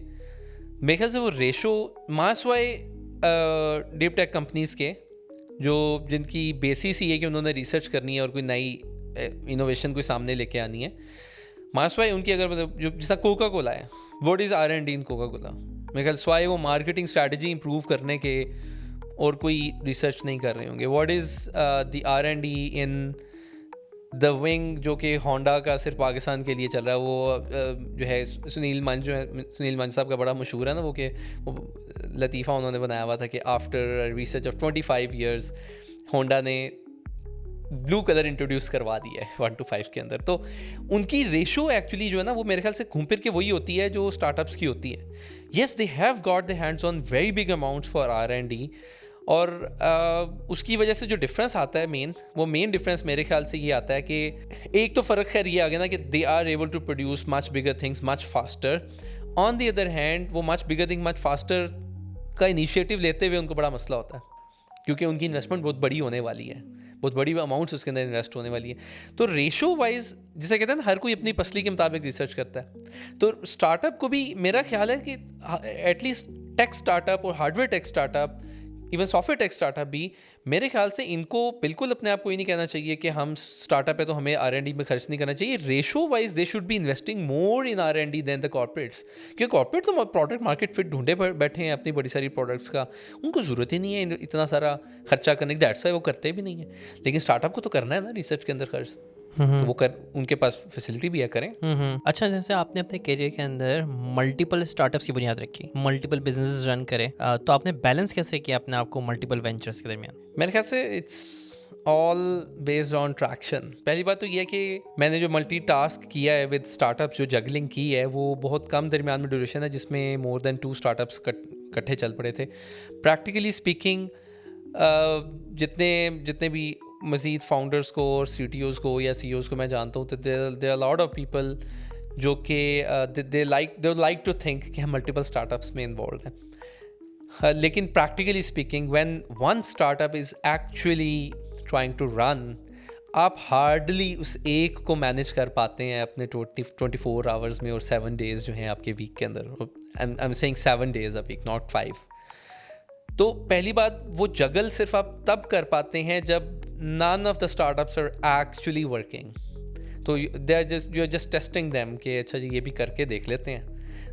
मेरे ख्याल से वो रेशो मास वाई डीप टेक कंपनीज़ के जो जिनकी बेसिस ही है कि उन्होंने रिसर्च करनी है और कोई नई इनोवेशन कोई सामने लेके आनी है, मास वाई उनकी अगर मतलब जो जैसा कोका कोला है, what is R&D in Coca Cola, मेरे ख्याल स्वाई वो मार्केटिंग स्ट्रैटेजी इंप्रूव करने के और कोई रिसर्च नहीं कर रहे होंगे। What is the R&D in the wing जो कि होंडा का सिर्फ पाकिस्तान के लिए चल रहा है, वो जो है सुनील मंच साहब का बड़ा मशहूर है ना वो लतीफ़ा उन्होंने बनाया हुआ था कि after research of 25 years Honda ने ब्लू कलर इंट्रोड्यूस करवा दिया है 1 to 5 के अंदर। तो उनकी रेशो एक्चुअली जो है ना वो मेरे ख्याल से घूम फिर के वही होती है जो स्टार्टअप्स की होती है। Yes they have got the hands on very big amounts for R&D, और उसकी वजह से जो डिफरेंस आता है वो मेन डिफरेंस मेरे ख्याल से ये आता है कि एक तो फ़र्क खैर ये आ गया ना कि they are able to produce much bigger things much faster. On the other hand वो much bigger thing much faster का इनिशिएटिव लेते हुए उनको बड़ा मसला होता है, क्योंकि उनकी इन्वेस्टमेंट बहुत बड़ी होने वाली है, बहुत बड़ी अमाउंट्स उसके अंदर इन्वेस्ट होने वाली है। तो रेशो वाइज जिसे कहते हैं ना हर कोई अपनी पसली के मुताबिक रिसर्च करता है। तो स्टार्टअप को भी मेरा ख्याल है कि एटलीस्ट टेक स्टार्टअप और hardware tech startup, even software tech startup भी, मेरे ख्याल से इनको बिल्कुल अपने आप को ये नहीं कहना चाहिए कि हम स्टार्टअप है तो हमें R&D में खर्च नहीं करना चाहिए। Ratio wise they should be investing more in R&D than the corporates, क्योंकि कॉर्पोरेट तो प्रोडक्ट मार्केट फिट ढूंढे बैठे हैं अपनी बड़ी सारी प्रोडक्ट्स का, उनको ज़रूरत ही नहीं है इतना सारा खर्चा करने की, दैट्स वाई वो करते भी नहीं है। लेकिन स्टार्टअप को तो करना है ना रिसर्च के अंदर खर्च, तो वो उनके पास फैसिलिटी भी है, करें। अच्छा, जैसे आपने अपने करियर के अंदर मल्टीपल स्टार्टअप्स की बुनियाद रखी, मल्टीपल बिजनेसेस रन करे, तो आपने बैलेंस कैसे किया अपने आप को मल्टीपल वेंचर्स के दरमियान? मेरे ख्याल से it's all based on traction. पहली बात तो ये है कि मैंने जो मल्टीटास्क किया है विद स्टार्टअप्स, जो जगलिंग की है, वो बहुत कम दरमियान में ड्यूरेशन है जिसमें मोर देन 2 स्टार्टअप्स इकट्ठे चल पड़े थे। प्रैक्टिकली स्पीकिंग जितने भी मज़ीद फाउंडर्स को और CTOs को या CEOs को मैं जानता हूँ, तो there are lot of people जो कि दे लाइक टू थिंक कि हम मल्टीपल स्टार्टअप्स में इन्वॉल्व हैं। लेकिन practically speaking when one startup is actually trying to run, आप हार्डली उस एक को मैनेज कर पाते हैं अपने 24 आवर्स में और 7 days जो हैं आपके वीक के अंदर। I am saying 7 days a week, not 5। तो पहली बात, वो जगल सिर्फ आप तब कर पाते हैं जब none of the startups are actually working. तो you're just testing them कि अच्छा जी ये भी करके देख लेते हैं,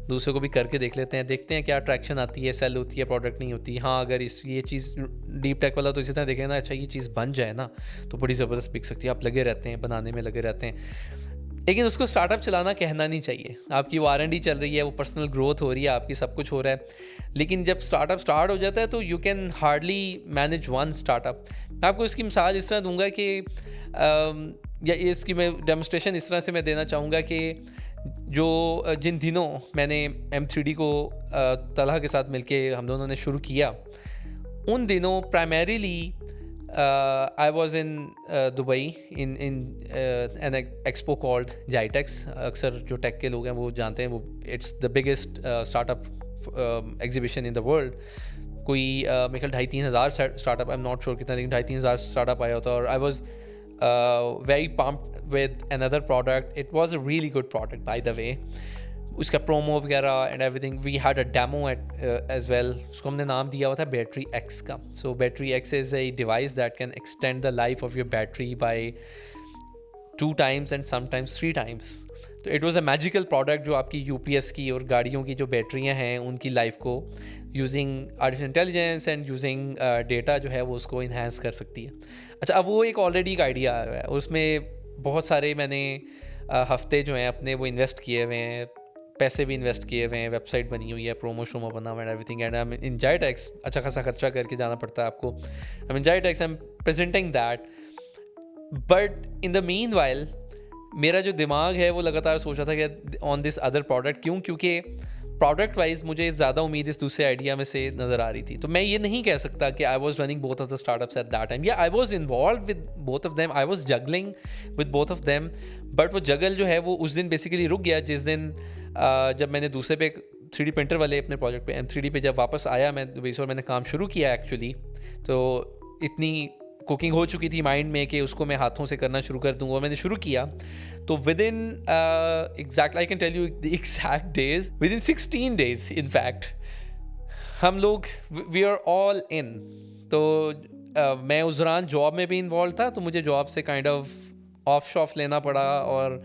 दूसरे को भी करके देख लेते हैं, देखते हैं क्या अट्रैक्शन आती है, सेल होती है, प्रोडक्ट नहीं होती। हाँ, अगर ये चीज़ डीप टेक वाला तो इसी तरह देखें ना, अच्छा ये चीज़ बन जाए ना तो बड़ी ज़बरदस्त बिक सकती है, आप लगे रहते हैं, बनाने में लगे रहते हैं। लेकिन उसको स्टार्टअप चलाना कहना नहीं चाहिए। आपकी वो R&D चल रही है, वो पर्सनल ग्रोथ हो रही है, आपकी सब कुछ हो रहा है, लेकिन जब स्टार्टअप स्टार्ट हो जाता है तो you can hardly manage one startup. मैं आपको इसकी मिसाल इस तरह दूंगा कि या इसकी मैं डेमोस्ट्रेशन इस तरह से मैं देना चाहूँगा कि जो जिन दिनों मैंने M3D को तलहा के साथ मिलके हम दोनों ने शुरू किया, उन दिनों primarily I was in Dubai in an expo called GITEX। अक्सर जो टेक के लोग हैं वो जानते हैं, वो it's the biggest startup exhibition in the world. कोई मेरे ख्याल 2,500-3,000 startup, I am not sure कितना, लेकिन 2,500-3,000 स्टार्टअप आया होता। और I was very pumped with another product. It was a really good product by the way. उसका प्रोमो वगैरह and everything, we had a demo at as well. उसको हमने नाम दिया हुआ था बैटरी एक्स का। So battery X is a device that can extend the life of your battery by 2 times and sometimes 3 times। तो it was a magical product जो आपकी यूपीएस की और गाड़ियों की जो बैटरियाँ हैं उनकी लाइफ को using artificial intelligence and using data जो है वो उसको इन्हांस कर सकती है। अच्छा, अब वो एक ऑलरेडी एक आइडिया आया है, उसमें बहुत सारे मैंने हफ्ते जो हैं अपने वो इन्वेस्ट किए हुए हैं, पैसे भी इन्वेस्ट किए हुए हैं, वेबसाइट बनी हुई है, प्रोमो शोमो बना हुआ है, everything. And I in GITEX अच्छा खासा खर्चा करके जाना पड़ता है आपको। I mean GITEX, I am presenting that, but in the mean while मेरा जो दिमाग है वो लगातार सोच रहा था कि ऑन दिस अदर प्रोडक्ट। क्योंकि प्रोडक्ट वाइज मुझे ज़्यादा उम्मीद इस दूसरे आइडिया में से नज़र आ रही थी। तो मैं ये नहीं कह सकता कि I was running both of the startups at that time, या I was involve with both of them, I was juggling with both of them. But वो जगल जो है वो उस दिन बेसिकली रुक गया जिस दिन जब मैंने दूसरे पे 3D प्रिंटर वाले अपने प्रोजेक्ट पे M3D पे जब वापस आया मैं दुबई से, और मैंने काम शुरू किया एक्चुअली। तो इतनी कुकिंग हो चुकी थी माइंड में कि उसको मैं हाथों से करना शुरू कर दूंगा। मैंने शुरू किया तो within exact I can tell you the exact days, within 16 days in fact हम लोग वी आर ऑल इन। तो मैं उस दौरान जॉब में भी इन्वॉल्व था, तो मुझे जॉब से काइंड ऑफ ऑफ शॉफ लेना पड़ा और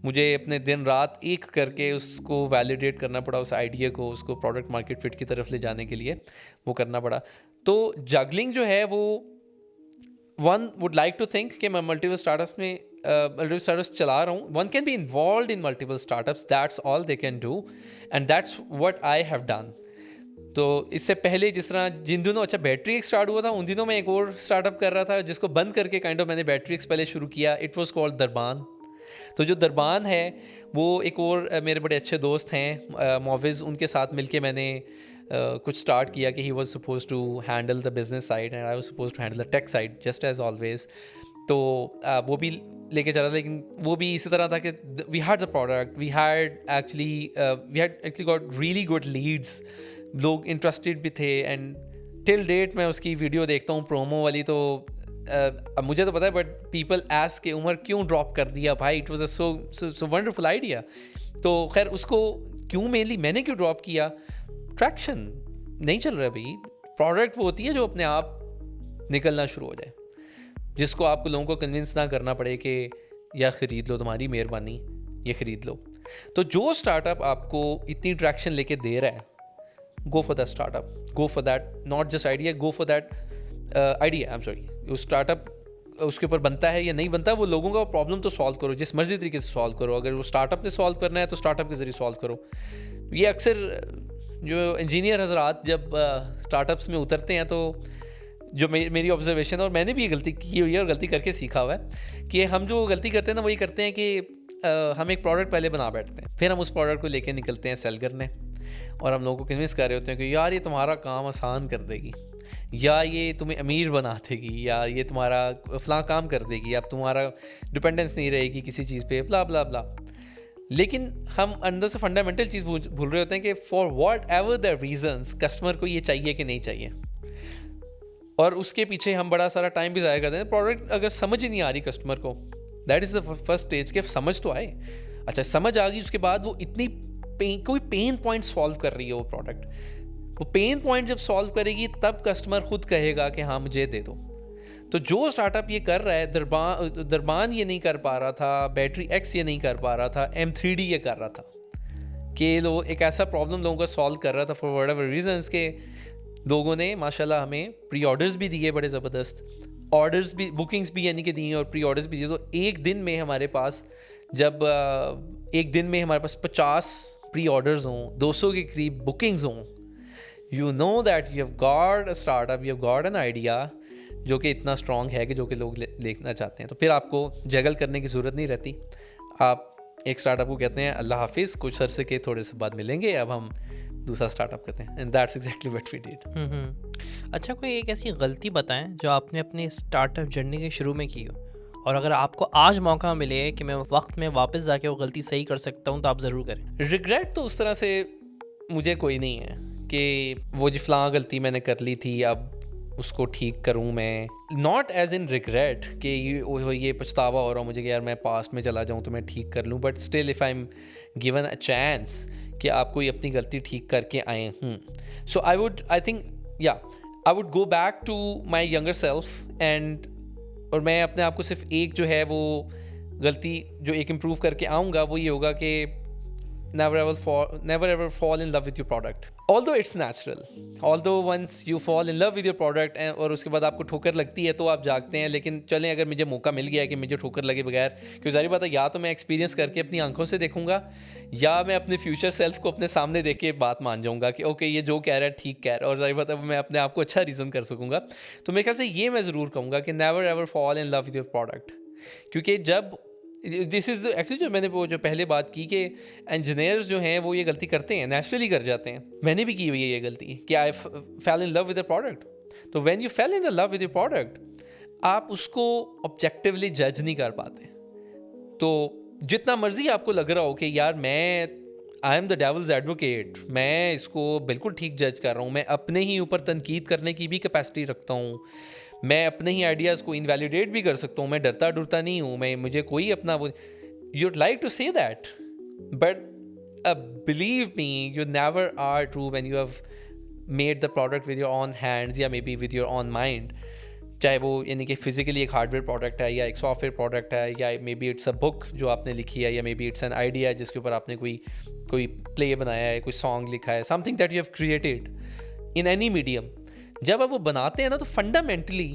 मुझे अपने दिन रात एक करके उसको वैलिडेट करना पड़ा, उस आइडिया को, उसको प्रोडक्ट मार्केट फिट की तरफ ले जाने के लिए वो करना पड़ा। तो जगलिंग जो है वो one would like to think कि मैं मल्टीपल स्टार्टअप्स में मल्टीपल स्टार्टअप्स चला रहा हूँ। One can be involve in multiple startups, that's all they can do and that's what I have done. तो इससे पहले जिस तरह जिन दिनों अच्छा बैटरी एक्स स्टार्ट हुआ था, उन दिनों मैं एक और स्टार्टअप कर रहा था जिसको बंद करके काइंड ऑफ मैंने बैटरी एक्स पहले शुरू किया। इट वॉज कॉल्ड दरबान। तो जो दरबान है वो एक और मेरे बड़े अच्छे दोस्त हैं मोविज़, उनके साथ मिलके मैंने कुछ स्टार्ट किया कि he was suppose to handle the business side and I was suppose to handle the tech side just as always. तो वो भी लेके चला, लेकिन वो भी इसी तरह था कि we had the product, we had actually got really good leads, लोग इंटरेस्टेड भी थे। एंड टिल डेट मैं उसकी वीडियो देखता हूँ प्रोमो वाली, तो अब मुझे तो पता है बट पीपल आस्क कि उमर क्यों ड्रॉप कर दिया भाई, it was a so wonderful idea. तो खैर उसको क्यों मेनली मैंने क्यों ड्रॉप किया, ट्रैक्शन नहीं चल रहा भाई। प्रोडक्ट वो होती है जो अपने आप निकलना शुरू हो जाए, जिसको आपको लोगों को कन्विंस ना करना पड़े कि यार ख़रीद लो, तुम्हारी मेहरबानी ये ख़रीद लो। तो जो स्टार्टअप आपको इतनी ट्रैक्शन लेके दे रहा है, go for that startup, go for that not just idea, go for that idea. I am sorry, उस स्टार्टअप उसके ऊपर बनता है या नहीं बनता, वो लोगों का प्रॉब्लम तो सॉल्व करो, जिस मर्जी तरीके से सॉल्व करो। अगर वो स्टार्टअप ने सॉल्व करना है तो स्टार्टअप के ज़रिए सॉल्व करो। ये अक्सर जो इंजीनियर हजरात जब स्टार्टअप्स में उतरते हैं, तो जो मेरी ऑब्जर्वेशन, और मैंने भी ये गलती की हुई है और गलती करके सीखा हुआ है, कि हम जो गलती करते हैं ना वो ये करते हैं कि हम एक प्रोडक्ट पहले बना बैठते हैं, फिर हम उस प्रोडक्ट को लेके निकलते हैं सेल करने, और हम लोगों को कन्विंस कर रहे होते हैं कि यार ये तुम्हारा काम आसान कर देगी, या ये तुम्हें अमीर बना देगी, या ये तुम्हारा फलां काम कर देगी, अब तुम्हारा डिपेंडेंस नहीं रहेगी किसी चीज़ पे, ब्ला ब्ला ब्ला। लेकिन हम अंदर से फंडामेंटल चीज़ भूल रहे होते हैं कि for what ever the reasons customer को ये चाहिए कि नहीं चाहिए, और उसके पीछे हम बड़ा सारा टाइम भी ज़ाया करते हैं। प्रोडक्ट अगर समझ ही नहीं आ रही कस्टमर को, that is the first stage कि समझ तो आए। अच्छा, समझ आ गई, उसके बाद वो इतनी कोई पेन पॉइंट सॉल्व कर रही है वो प्रोडक्ट, वो पेन पॉइंट जब सॉल्व करेगी तब कस्टमर खुद कहेगा कि हाँ मुझे दे दो। तो जो स्टार्टअप ये कर रहा है, दरबान ये नहीं कर पा रहा था, बैटरी एक्स ये नहीं कर पा रहा था, M3D ये कर रहा था कि लोग एक ऐसा प्रॉब्लम लोगों का सॉल्व कर रहा था फॉर व्हाटएवर रीजंस के लोगों ने माशाल्लाह हमें प्री ऑर्डर्स भी दिए, बड़े ज़बरदस्त ऑर्डर्स भी, बुकिंग्स भी यानी कि दी, और प्री ऑर्डर्स भी दिए। तो एक दिन में हमारे पास जब एक दिन में हमारे पास 50 प्री ऑर्डर्स हों, 200 के करीब बुकिंग्स हों, you know that you have got a startup, you have got an idea जो कि इतना स्ट्रॉन्ग है कि जो कि लोग देखना चाहते हैं। तो फिर आपको जगल करने की ज़रूरत नहीं रहती। आप एक स्टार्टअप को कहते हैं अल्लाह हाफिज़, कुछ अरसे के थोड़े से बाद मिलेंगे, अब हम दूसरा स्टार्टअप करते हैं। And that's exactly what we did. अच्छा, कोई एक ऐसी गलती बताएं जो आपने अपनी स्टार्टअप जर्नी के शुरू में की हो, और अगर आपको आज मौका मिले कि मैं वक्त में वापस जाके वो गलती सही कर सकता हूँ तो आप ज़रूर करें। रिग्रेट तो उस तरह से मुझे कोई नहीं है कि वो जी फ़लाँ गलती मैंने कर ली थी, अब उसको ठीक करूँ मैं। नॉट एज इन रिग्रेट कि ये पछतावा हो रहा हो मुझे कि यार मैं पास्ट में चला जाऊँ तो मैं ठीक कर लूँ, but still if I am given a chance कि आप कोई अपनी गलती ठीक करके आए, so I think I would go back to my younger self and, और मैं अपने आप को सिर्फ एक जो है वो गलती जो एक इम्प्रूव करके आऊँगा वो ये होगा कि never ever fall in love with your product, although it's natural, although once you fall in love with your product और उसके बाद आपको ठोकर लगती है तो आप जागते हैं। लेकिन चलें, अगर मुझे मौका मिल गया है कि मुझे ठोकर लगे बगैर, क्योंकि जारी बात है या तो मैं एक्सपीरियंस करके अपनी आंखों से देखूंगा या मैं अपने फ्यूचर सेल्फ को अपने सामने देख के बात मान जाऊंगा कि ओके ये जो कह रहा है ठीक कह रहा है, और जारी बात है मैं अपने आप को अच्छा रीज़न कर सकूंगा। तो मेरे ख्याल से ये मैं ज़रूर कहूँगा कि never ever fall in love with your product, क्योंकि जब दिस इज़ एक्चुअली जो मैंने वो जो पहले बात की कि इंजीनियर्स जो हैं वो ये गलती करते हैं, नेचुरली कर जाते हैं। मैंने भी की हुई है ये गलती कि I fell in love with the product. तो when you fall in the love with your product, आप उसको ऑब्जेक्टिवली जज नहीं कर पाते। तो जितना मर्जी आपको लग रहा हो कि यार मैं आई एम द डेविल्स एडवोकेट, मैं इसको बिल्कुल ठीक जज कर रहा हूँ, मैं अपने ही ऊपर तनकीद करने की भी कैपेसिटी रखता हूँ, मैं अपने ही आइडियाज़ को इनवैलिडेट भी कर सकता हूँ, मैं डरता डरता नहीं हूँ, मैं मुझे कोई अपना वो, you'd like to say that, but believe me you never are true when you have made the product with your own hands या maybe with your own mind. चाहे वो यानी कि फिजिकली एक हार्डवेयर प्रोडक्ट है या एक software product है, या may be it's a book जो आपने लिखी है, या may be it's an idea जिसके ऊपर आपने कोई प्ले बनाया है, कोई सॉन्ग लिखा है, something that you have created in any medium. जब आप वो बनाते हैं ना तो फंडामेंटली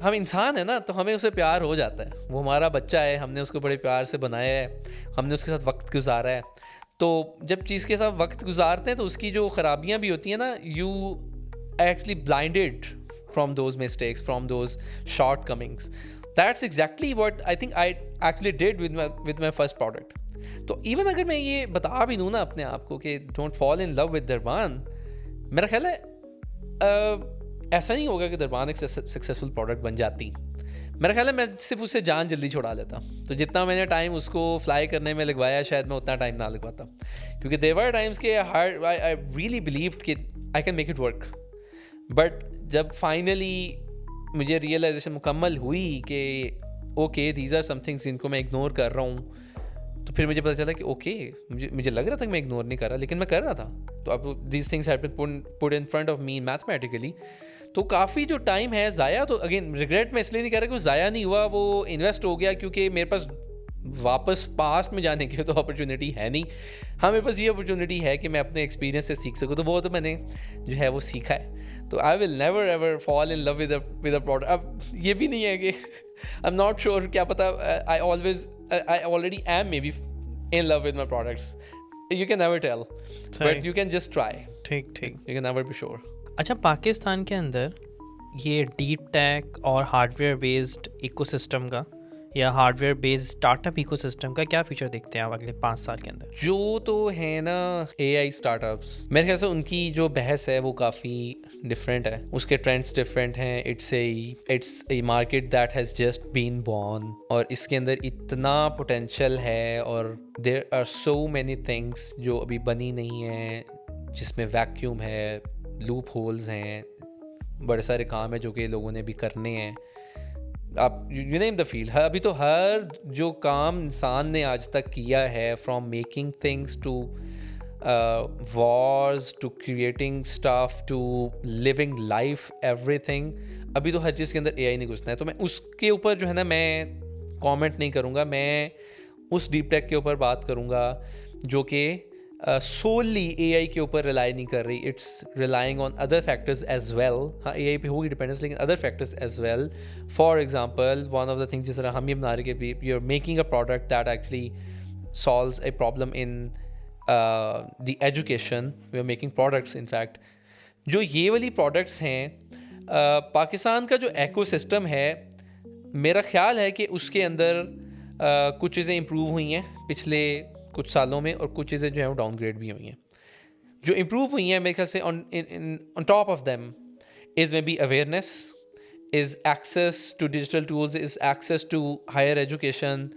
हम इंसान है ना, तो हमें उससे प्यार हो जाता है। वो हमारा बच्चा है, हमने उसको बड़े प्यार से बनाया है, हमने उसके साथ वक्त गुजारा है। तो जब चीज़ के साथ वक्त गुजारते हैं तो उसकी जो ख़राबियाँ भी होती हैं ना, you actually blinded from those mistakes, from those shortcomings. That's exactly what I think I actually did with my first product. तो even अगर मैं ये बता भी दूँ ना अपने आप को कि don't fall in love with दरबान, मेरा ख्याल है ऐसा नहीं होगा कि दरबान एक सक्सेसफुल प्रोडक्ट बन जाती। मेरा ख्याल है मैं सिर्फ उससे जान जल्दी छुड़ा लेता। तो जितना मैंने टाइम उसको फ्लाई करने में लगवाया शायद मैं उतना टाइम ना लगवाता, क्योंकि देयर वर टाइम्स के आई रियली बिलीव्ड कि I can make it work. But जब फाइनली मुझे रियलाइजेशन मुकम्मल हुई कि okay these are some things जिनको मैं इग्नोर कर रहा हूँ, तो फिर मुझे पता चला कि ओके मुझे लग रहा था कि मैं इग्नोर नहीं कर रहा, लेकिन मैं कर रहा था। तो अब these things have been put in front of me mathematically. तो काफ़ी जो टाइम है ज़ाया, तो अगेन रिग्रेट मैं इसलिए नहीं कह रहा कि वो ज़ाया नहीं हुआ, वो इन्वेस्ट हो गया, क्योंकि मेरे पास वापस पास्ट में जाने की तो अपॉर्चुनिटी है नहीं। हाँ, मेरे पास ये अपॉर्चुनिटी है कि मैं अपने एक्सपीरियंस से सीख सकूँ, तो वो तो मैंने जो है वो सीखा है। तो I will never ever fall in love with a product. अब ये भी नहीं है कि आई एम नॉट श्योर, क्या पता I already am maybe in love with my products, you can never tell, but you can just try. ठीक ठीक, you can never be sure. अच्छा, पाकिस्तान के अंदर ये डीप टेक और हार्डवेयर बेस्ड इकोसिस्टम का या हार्डवेयर बेस्ड स्टार्टअप इकोसिस्टम का क्या फ्यूचर देखते हैं आप अगले 5 साल के अंदर? जो तो है ना AI स्टार्टअप्स, मेरे ख्याल से उनकी जो बहस है वो काफ़ी डिफरेंट है, उसके ट्रेंड्स डिफरेंट हैं। It's a market that has just been born, और इसके अंदर इतना पोटेंशियल है, और there are so many things जो अभी बनी नहीं है, जिसमें वैक्यूम है, लूप होल्स हैं, बड़े सारे काम है जो कि लोगों ने भी करने हैं। आप यू नेम द फील्ड, अभी तो हर जो काम इंसान ने आज तक किया है, from making things to wars to creating stuff to living life, everything, अभी तो हर चीज़ के अंदर AI नहीं घुसना है। तो मैं उसके ऊपर जो है ना मैं कमेंट नहीं करूँगा, मैं उस डीप टेक के ऊपर बात करूँगा जो कि सोली AI के ऊपर रिलाई नहीं कर रही, it's relying on other factors as well. हाँ, AI पे होगी डिपेंडेंस, लेकिन other factors as well. For example, one of the things जिस तरह हम ये बना रहे कि you are making a product that actually solves a problem in the education. We are making products in fact. जो ये वाली प्रोडक्ट्स हैं, पाकिस्तान का जो एकोसिस्टम है, मेरा ख्याल है कि उसके अंदर कुछ चीज़ें इम्प्रूव हुई हैं पिछले कुछ सालों में, और कुछ चीज़ें जो हैं वो डाउनग्रेड भी हुई हैं. जो इम्प्रूव हुई हैं मेरे ख्याल से on top of them is maybe awareness, is access to digital tools, is access to higher education.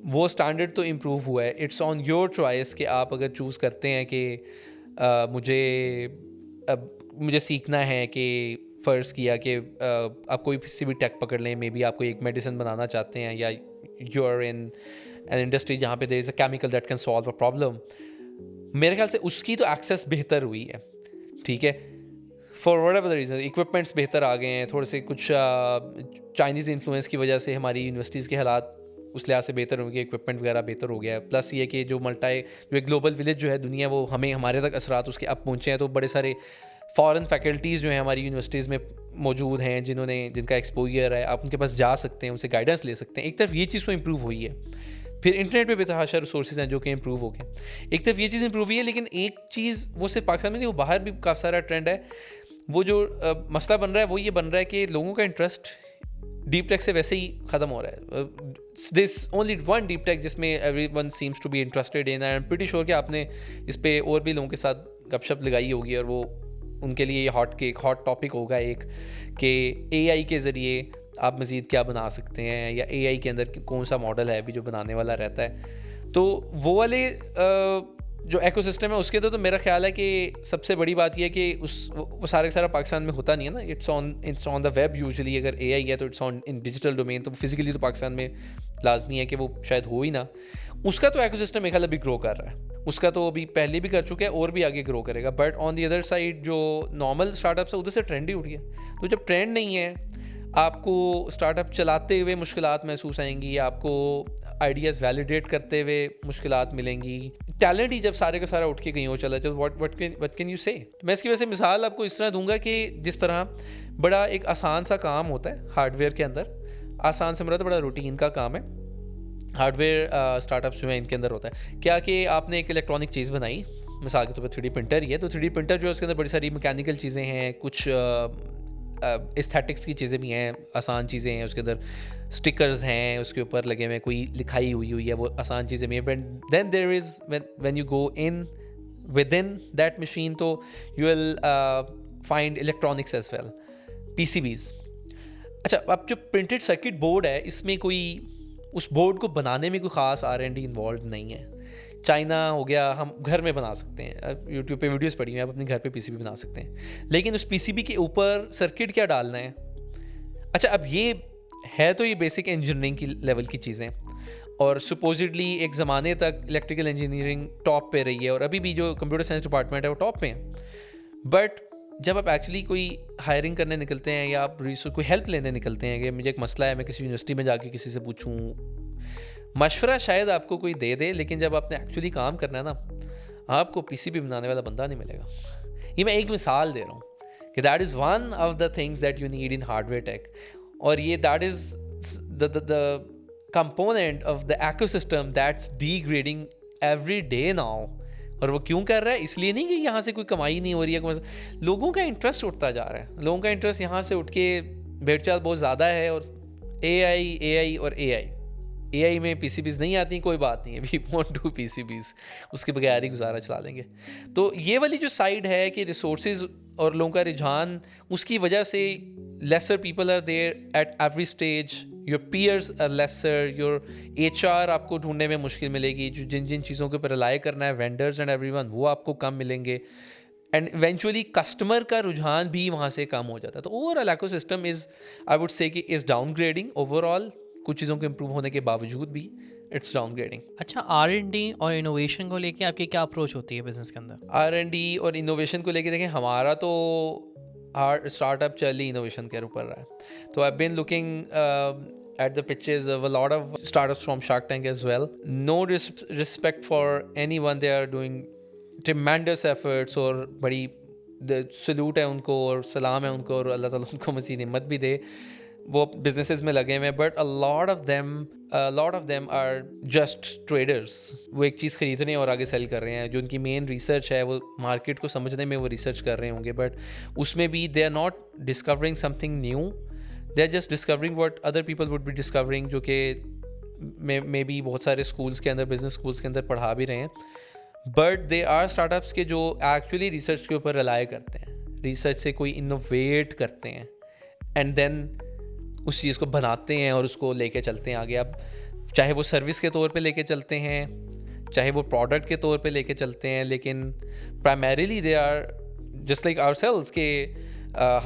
वो स्टैंडर्ड तो इम्प्रूव हुआ है. इट्स ऑन योर चॉइस कि आप अगर चूज़ करते हैं कि मुझे सीखना है, कि फ़र्ज़ किया कि आप कोई सी भी टेक पकड़ लें, मे बी आप कोई एक मेडिसिन बनाना चाहते हैं, या you are in an industry जहाँ पे there is a chemical that can solve a problem. मेरे ख्याल से उसकी तो एक्सेस बेहतर हुई है. ठीक है, for what ever the reason, equipments बेहतर आ गए हैं, थोड़े से कुछ चाइनीज़ इन्फ्लुएंस की वजह से हमारी यूनिवर्सिटीज़ के हालात उस लिहाज से बेहतर हो गए, इक्विपमेंट वगैरह बेहतर हो गया है. प्लस ये कि जो एक ग्लोबल विलेज जो है दुनिया, वो हमारे तक असरात उसके अब पहुँचे हैं. तो बड़े सारे फॉरेन फैकल्टीज़ जो हैं हमारी यूनिवर्सिटीज़ में मौजूद हैं, जिनका एक्सपोजर है, आप उनके पास जा सकते हैं, उनसे गाइडेंस ले सकते हैं. एक तरफ ये चीज़ तो इम्प्रूव हुई है. फिर इंटरनेट पे बेतहाशा रिसोर्सेज हैं जो कि इम्प्रूव हो गए. एक तरफ ये चीज़ इम्प्रूव हुई है, लेकिन एक चीज़ वो सिर्फ पाकिस्तान में नहीं, वो बाहर भी काफ़ी सारा ट्रेंड है. वो जो मसला बन रहा है वो ये बन रहा है कि लोगों का इंटरेस्ट डीप टेक से वैसे ही ख़त्म हो रहा है. This only one deep tech जिसमें everyone seems to be interested in. I am pretty sure कि आपने इस पे और भी लोगों के साथ गपशप लगाई होगी, और वो उनके लिए ये हॉट टॉपिक होगा एक, कि AI के ज़रिए आप मज़ीद क्या बना सकते हैं, या AI के अंदर कौन सा मॉडल है अभी जो बनाने वाला रहता है. तो वो वाले जो एकोसिस्टम है उसके अंदर तो मेरा ख्याल है कि सबसे बड़ी बात यह है कि वो सारा पाकिस्तान में होता नहीं है ना. It's on the web usually. अगर AI है तो it's on in digital domain, तो फिजिकली तो पाकिस्तान में लाजमी है कि वो शायद हो ही ना. उसका तो एकोसिस्टम मेरे ख्याल अभी ग्रो कर रहा है. उसका तो अभी पहले भी कर चुका है और भी आगे ग्रो करेगा. But on the other side जो नॉर्मल स्टार्टअप्स है उधर से ट्रेंड ही उठ गया. तो जब ट्रेंड नहीं है, आपको स्टार्टअप चलाते हुए मुश्किलात महसूस आएंगी, आपको आइडियाज़ वैलिडेट करते हुए मुश्किलात मिलेंगी. टैलेंट ही जब सारे का सारा उठ के कहीं हो चला जाए, व्हाट कैन यू से. मैं इसकी वजह से मिसाल आपको इस तरह दूंगा कि जिस तरह बड़ा एक आसान सा काम होता है हार्डवेयर के अंदर, आसान से मेरा तो बड़ा रूटीन का काम है हार्डवेयर स्टार्टअप्स जो है इनके अंदर होता है क्या कि आपने एक इलेक्ट्रॉनिक चीज़ बनाई, मिसाल के तौर पर 3D प्रिंटर ही है. तो 3D प्रिंटर जो है उसके अंदर बड़ी सारी मैकेनिकल चीज़ें हैं, कुछ एस्थेटिक्स की चीज़ें भी हैं, आसान चीज़ें हैं. उसके अंदर स्टिकर्स हैं, उसके ऊपर लगे हुए कोई लिखाई हुई है, वो आसान चीज़ें भी हैं. But then there is when you go in with in that machine, तो you will find electronics as well, PCBs. अच्छा, अब जो प्रिंटेड सर्किट बोर्ड है, इसमें कोई उस बोर्ड को बनाने में कोई ख़ास R&D इन्वॉल्व नहीं है. चाइना हो गया, हम घर में बना सकते हैं, यूट्यूब पे वीडियोस पड़ी हुई हैं, आप अपने घर पे PCB बना सकते हैं. लेकिन उस PCB के ऊपर सर्किट क्या डालना है. अच्छा, अब ये है तो ये बेसिक इंजीनियरिंग की लेवल की चीज़ें, और सुपोजिडली एक ज़माने तक इलेक्ट्रिकल इंजीनियरिंग टॉप पे रही है, और अभी भी जो कंप्यूटर साइंस डिपार्टमेंट है वो टॉप पे है. बट जब आप एक्चुअली कोई हायरिंग करने निकलते हैं, या आप कोई हेल्प लेने निकलते हैं कि मुझे एक मसला है, मैं किसी यूनिवर्सिटी में जाके किसी से पूछूं, मशवरा शायद आपको कोई दे दे, लेकिन जब आपने एक्चुअली काम करना है ना, आपको PCB बनाने वाला बंदा नहीं मिलेगा. ये मैं एक मिसाल दे रहा हूँ कि that is one of the things that you need in hardware tech. और ये that is the component of the ecosystem that's degrading every day now. और वो क्यों कर रहा है? इसलिए नहीं कि यहाँ से कोई कमाई नहीं हो रही है, लोगों का इंटरेस्ट उठता जा रहा है. लोगों का इंटरेस्ट यहाँ से उठ के भेड़चाल बहुत ज़्यादा है, और AI और AI में PCBs नहीं आती, कोई बात नहीं है, वी वॉन्ट टू PCBs, उसके बगैर ही गुजारा चला लेंगे. तो ये वाली जो साइड है कि रिसोर्सेज और लोगों का रुझान, उसकी वजह से lesser people are there at every stage, your peers are lesser, your HR आपको ढूंढने में मुश्किल मिलेगी. जो जिन चीज़ों के ऊपर रिलाई करना है, वेंडर्स एंड एवरीवन, वो आपको कम मिलेंगे. एंड इवेंचुअली कस्टमर का रुझान भी वहाँ से कम हो जाता है. तो overall ecosystem is, I would से कि इज़ डाउनग्रेडिंग ओवरऑल. कुछ चीज़ों के इम्प्रूव होने के बावजूद भी इट्स डाउनग्रेडिंग. अच्छा, R&D और इनोवेशन को लेके आपकी क्या अप्रोच होती है बिजनेस के अंदर? R&D और इनोवेशन को लेके देखें, हमारा तो स्टार्टअप चल ही इनोवेशन के ऊपर रहा है. तो I been looking at the pitches of a lot of startups from Shark Tank as well. No respect for anyone they are doing tremendous efforts और बड़ी सल्यूट है उनको और सलाम है उनको और अल्लाह ताला उनको मज़ीद हिम्मत भी दे, वो बिजनेसेस में लगे हुए हैं. But a lot of them are just traders. वो एक चीज़ खरीद रहे हैं और आगे सेल कर रहे हैं. जो उनकी मेन रिसर्च है वो मार्केट को समझने में वो रिसर्च कर रहे होंगे, बट उसमें भी they are not discovering something new. They are just discovering what other people would be discovering, जो कि मे बी बहुत सारे स्कूल्स के अंदर, बिजनेस स्कूल्स के अंदर पढ़ा भी रहे हैं. बट दे आर स्टार्टअप्स के जो एक्चुअली रिसर्च के ऊपर रिलाय करते हैं, रिसर्च से कोई इनोवेट करते हैं एंड देन उस चीज़ को बनाते हैं और उसको लेके चलते हैं आगे. अब चाहे वो सर्विस के तौर पे लेके चलते हैं, चाहे वो प्रोडक्ट के तौर पे लेके चलते हैं, लेकिन primarily they are just like ourselves के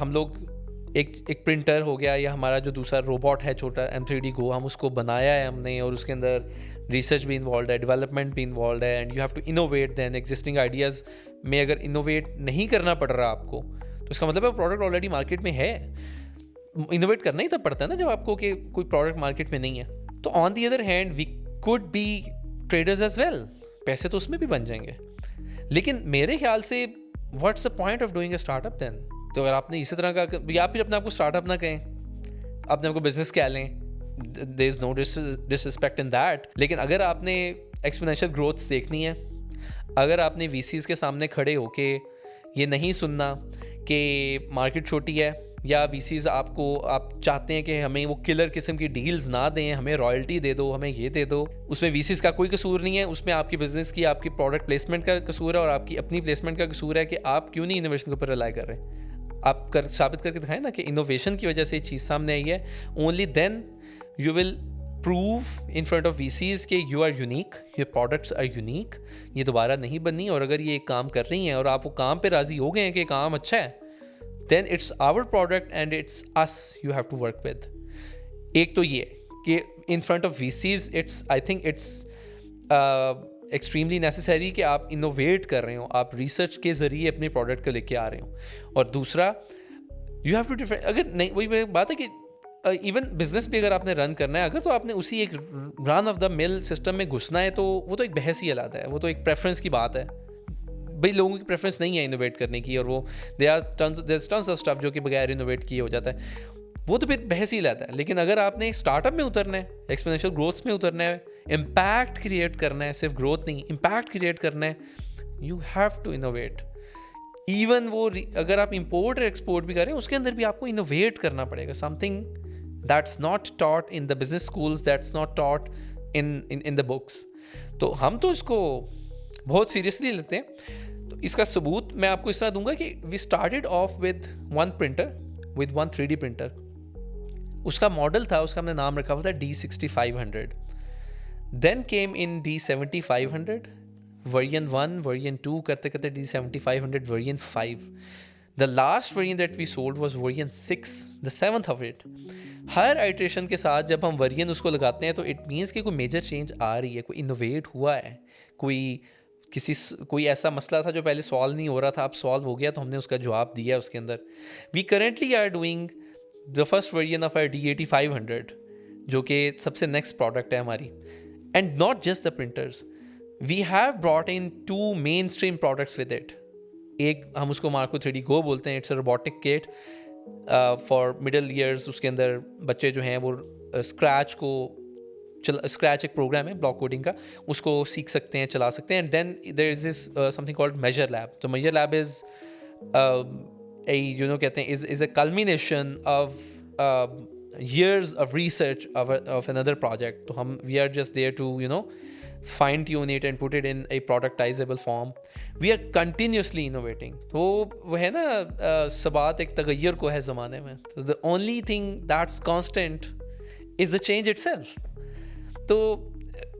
हम लोग एक प्रिंटर हो गया या हमारा जो दूसरा रोबोट है छोटा M3D Go, हम उसको बनाया है हमने और उसके अंदर रिसर्च भी इन्वॉल्व है, डेवलपमेंट भी इन्वॉल्व है. And you have to innovate then existing ideas में. अगर इनोवेट नहीं करना पड़ रहा आपको तो इसका मतलब है प्रोडक्ट ऑलरेडी मार्केट में है. इनोवेट करना ही तब पड़ता है ना जब आपको कि कोई प्रोडक्ट मार्केट में नहीं है. तो on the other hand we could be traders as well, पैसे तो उसमें भी बन जाएंगे. लेकिन मेरे ख्याल से what's the point of doing a startup then. तो अगर आपने इसी तरह का, या फिर अपने आप को स्टार्टअप ना कहें, अपने आप को बिजनेस कह लें, there is no disrespect in that. लेकिन अगर आपने एक्सपोनेंशियल ग्रोथ देखनी है, अगर आपने VCs के सामने खड़े होके ये नहीं सुनना कि मार्केट छोटी है, या VCs आप चाहते हैं कि हमें वो किलर किस्म की डील्स ना दें, हमें रॉयल्टी दे दो, हमें ये दे दो, उसमें VCs का कोई कसूर नहीं है. उसमें आपकी बिजनेस की, आपकी प्रोडक्ट प्लेसमेंट का कसूर है और आपकी अपनी प्लेसमेंट का कसूर है कि आप क्यों नहीं इनोवेशन के ऊपर रिलाई कर रहे हैं. आप साबित करके दिखाएं ना कि इनोवेशन की वजह से ये चीज़ सामने आई है. Only then you will prove in front of VCs कि you are unique, your products are unique, ये दोबारा नहीं बननी. और अगर ये एक काम कर रही हैं और आप वो काम पे राज़ी हो गए हैं कि काम अच्छा है, then it's our product and it's us you have to work with. एक तो ये कि in front of VCs I think it's extremely necessary कि आप innovate कर रहे हो, आप research के ज़रिए अपने product को लेके आ रहे हो. और दूसरा you have to different, अगर नहीं, वही बात है कि इवन बिजनेस भी अगर आपने रन करना है, अगर तो आपने उसी एक run of the mill system में घुसना है, तो वो तो एक बहस ही अलग है, वो तो एक प्रेफरेंस की बात है. भाई लोगों की प्रेफरेंस नहीं है इनोवेट करने की, और वो देयर टन्स ऑफ स्टफ जो कि बगैर इनोवेट किए हो जाता है, वो तो फिर बहस ही लाता है. लेकिन अगर आपने स्टार्टअप में उतरना है, एक्सपोनेंशियल ग्रोथ्स में उतरना है, इम्पैक्ट क्रिएट करना है, सिर्फ ग्रोथ नहीं, इम्पैक्ट क्रिएट करना है, you have to innovate. Even वो अगर आप इंपोर्ट और एक्सपोर्ट भी करें, उसके अंदर भी आपको इनोवेट करना पड़ेगा. Something that's not taught in the business schools, that's not taught in the books. तो हम तो इसको बहुत सीरियसली लेते हैं. तो इसका सबूत मैं आपको इस तरह दूंगा कि we started off with one printer, with one 3D printer. उसका मॉडल था, उसका हमने नाम रखा हुआ था D6500. Then came in D7500 version 1, version 2 करते करते D7500 version 5. The last version that we sold was version 6, the 7th of it. हर आइट्रेशन के साथ जब हम वर्जन उसको लगाते हैं तो इट मीन्स कि कोई मेजर चेंज आ रही है, कोई इनोवेट हुआ है, कोई ऐसा मसला था जो पहले सॉल्व नहीं हो रहा था, अब सॉल्व हो गया, तो हमने उसका जवाब दिया उसके अंदर. We currently are doing the first version of our D8500, जो कि सबसे नेक्स्ट प्रोडक्ट है हमारी. And not just the printers, we have brought in 2 mainstream products with it. एक हम उसको Marco 3D Go बोलते हैं. It's a robotic kit for middle years. उसके अंदर बच्चे जो हैं वो स्क्रैच एक प्रोग्राम है ब्लॉक कोडिंग का, उसको सीख सकते हैं, चला सकते हैं. And then there is this something called major lab. तो मेजर लैब इज कहते हैं is a culmination of years of research of another project. तो हम we are just there to fine tune it and put it in a productizable form. We are continuously innovating. तो वो है ना सबात एक तगय्युर को है ज़माने में. तो the only thing that's constant is the change itself. तो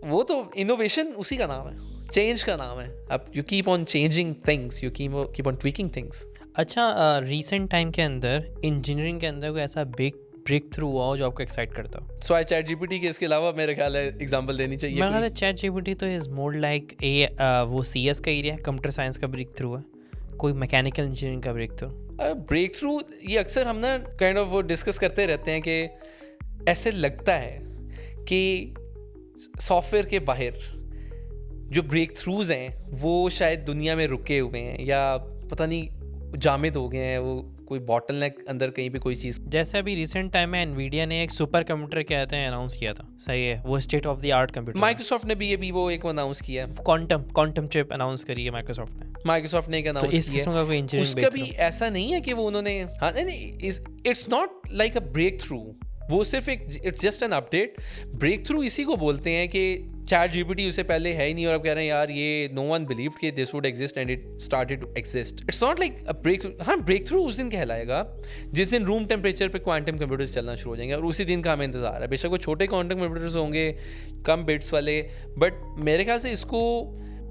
वो तो innovation उसी का नाम है, change का नाम है. अब you keep on changing things, you keep on tweaking things. अच्छा, recent टाइम के अंदर इंजीनियरिंग के अंदर कोई ऐसा बिग ब्रेक थ्रू हुआ हो जो आपको एक्साइट करता हो? सो आई चैट जीपीटी के इसके अलावा मेरे ख्याल है एग्जांपल देनी चाहिए. मेरा ख्याल है चैट जीपीटी तो इज़ मोर लाइक वो CS का एरिया, कंप्यूटर साइंस का ब्रेक थ्रू है, कोई मैकेनिकल इंजीनियरिंग का ब्रेक थ्रू. ब्रेक थ्रू ये अक्सर हम ना काइंड ऑफ वो डिस्कस करते रहते हैं कि ऐसे लगता है कि सॉफ्टवेयर के बाहर जो ब्रेक थ्रूज हैं वो शायद दुनिया में रुके हुए हैं या पता नहीं जामिद हो गए हैं, वो कोई बॉटल नेक अंदर कहीं पे कोई चीज़। जैसे अभी रिसेंट टाइम में एनवीडिया ने एक सुपर कंप्यूटर कहते हैं अनाउंस किया था, सही है, वो state of the art computer. Microsoft ने भी अभी वो एक अनाउंस किया है, क्वांटम चिप अनाउंस करी है माइक्रोसॉफ्ट ने। एक तो अनाउंस इस किया किस्म है। का कोई इंजीनियरिंग उसका भी ऐसा नहीं है कि वो उन्होंने, हाँ नहीं, it's not like a breakthrough, वो सिर्फ एक, it's just an update. Breakthrough इसी को बोलते हैं कि चैट जीपीटी उससे पहले है ही नहीं और अब कह रहे हैं यार ये नो वन बिलीव्ड कि this would exist and it started to exist. It's not like a breakthrough. हाँ, ब्रेक थ्रू उस दिन कहलाएगा जिस दिन रूम टेम्परेचर पे क्वांटम कंप्यूटर्स चलना शुरू हो जाएंगे, और उसी दिन का हमें इंतजार है। बेशक वो छोटे क्वांटम कंप्यूटर्स होंगे, कम बिट्स वाले, बट मेरे ख्याल से इसको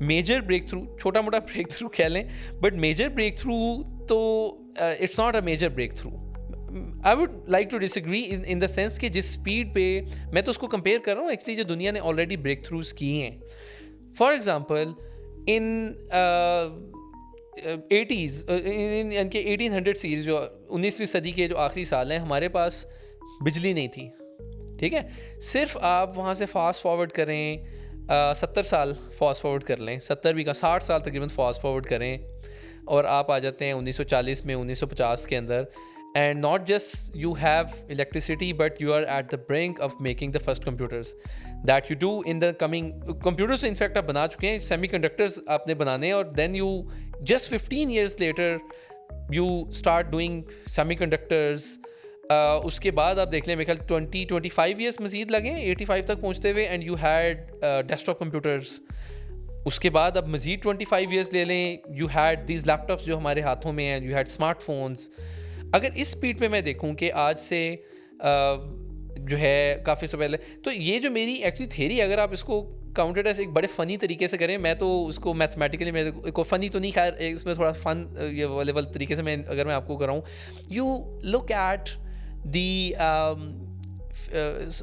मेजर ब्रेक थ्रू, छोटा मोटा ब्रेक थ्रू कह लें, बट मेजर ब्रेक थ्रू तो it's not a major breakthrough. I would like to disagree in the sense कि जिस स्पीड पे मैं तो उसको कंपेयर कर रहा हूँ एक्चुअली जो दुनिया ने ऑलरेडी ब्रेक थ्रूज किए हैं। फॉर एग्जाम्पल इन 80s, इनके 1800 सीरीज, जो 19वीं सदी के जो आखिरी साल हैं, हमारे पास बिजली नहीं थी, ठीक है। सिर्फ आप वहाँ से फास्ट फॉरवर्ड करें, 70 साल फास्ट फॉरवर्ड कर लें, 70 भी का 60 साल तकरीबन फास्ट फॉरवर्ड करें, और आप आ जाते हैं 1940 में, 1950 के अंदर। And not just you have electricity but you are at the brink of making the first computers that you do in the coming. Computers in fact आप बना चुके हैं, सेमीकंडक्टर्स आपने बनाने हैं, और then you just 15 years later you start doing semiconductors. उसके बाद आप देख लें, मेरे ख्याल 20-25 years मजीद लगे 85 तक पहुँचते हुए, and you had desktop computers. उसके बाद अब मज़ीद 25 years ले लें, यू हैड दीज लैपटॉप्स जो हमारे हाथों में हैं, यू हैड स्मार्टफोन्स। अगर इस स्पीड पे मैं देखूं कि आज से जो है काफ़ी से पहले, तो ये जो मेरी एक्चुअली थेरी, अगर आप इसको काउंटेड एज एक बड़े फ़नी तरीके से करें, मैं तो उसको मैथमेटिकली, मैं को फ़नी तो नहीं, खैर इसमें थोड़ा फ़न ये लेवल तरीके से मैं अगर मैं आपको कराऊँ, you look at the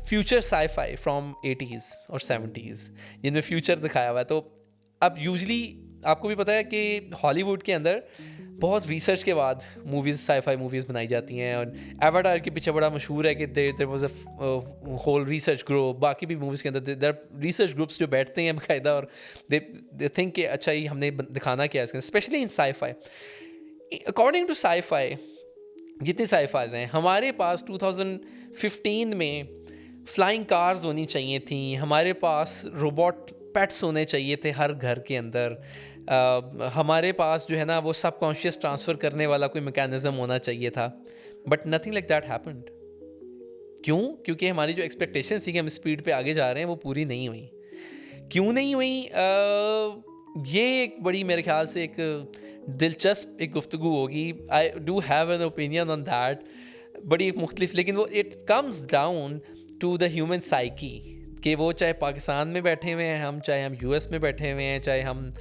future sci fi from 80s और 70s जिनमें फ्यूचर दिखाया हुआ है। तो अब यूजली आपको भी पता है कि हॉलीवुड के अंदर बहुत रिसर्च के बाद मूवीज़, साई-फाई मूवीज़ बनाई जाती हैं, और एवाटार के पीछे बड़ा मशहूर है कि there was a whole research group. बाकी भी मूवीज़ के अंदर देयर रिसर्च ग्रुप्स जो बैठते हैं बाकायदा, और दे थिंक कि अच्छा ये हमने दिखाना क्या है इसके, specially in sci-fi. According to sci-fi, जितने साई-फाइज हैं हमारे पास 2015 में फ्लाइंग कार्स होनी चाहिए थी, हमारे पास रोबोट पेट्स होने चाहिए थे हर घर के अंदर, हमारे पास जो है ना वो सबकॉन्शियस ट्रांसफ़र करने वाला कोई मैकेनिज़्म होना चाहिए था, but nothing like that happened. क्यों? क्योंकि हमारी जो एक्सपेक्टेशन थी कि हम स्पीड पे आगे जा रहे हैं वो पूरी नहीं हुई। क्यों नहीं हुई? ये एक बड़ी, मेरे ख्याल से एक दिलचस्प एक गुफ्तगू होगी। I do have an opinion on that, बड़ी मुख्तलिफ, लेकिन वो it comes down to the human psyche, कि वो चाहे पाकिस्तान में बैठे हुए हैं हम, चाहे हम यूएस में बैठे हुए हैं, चाहे हम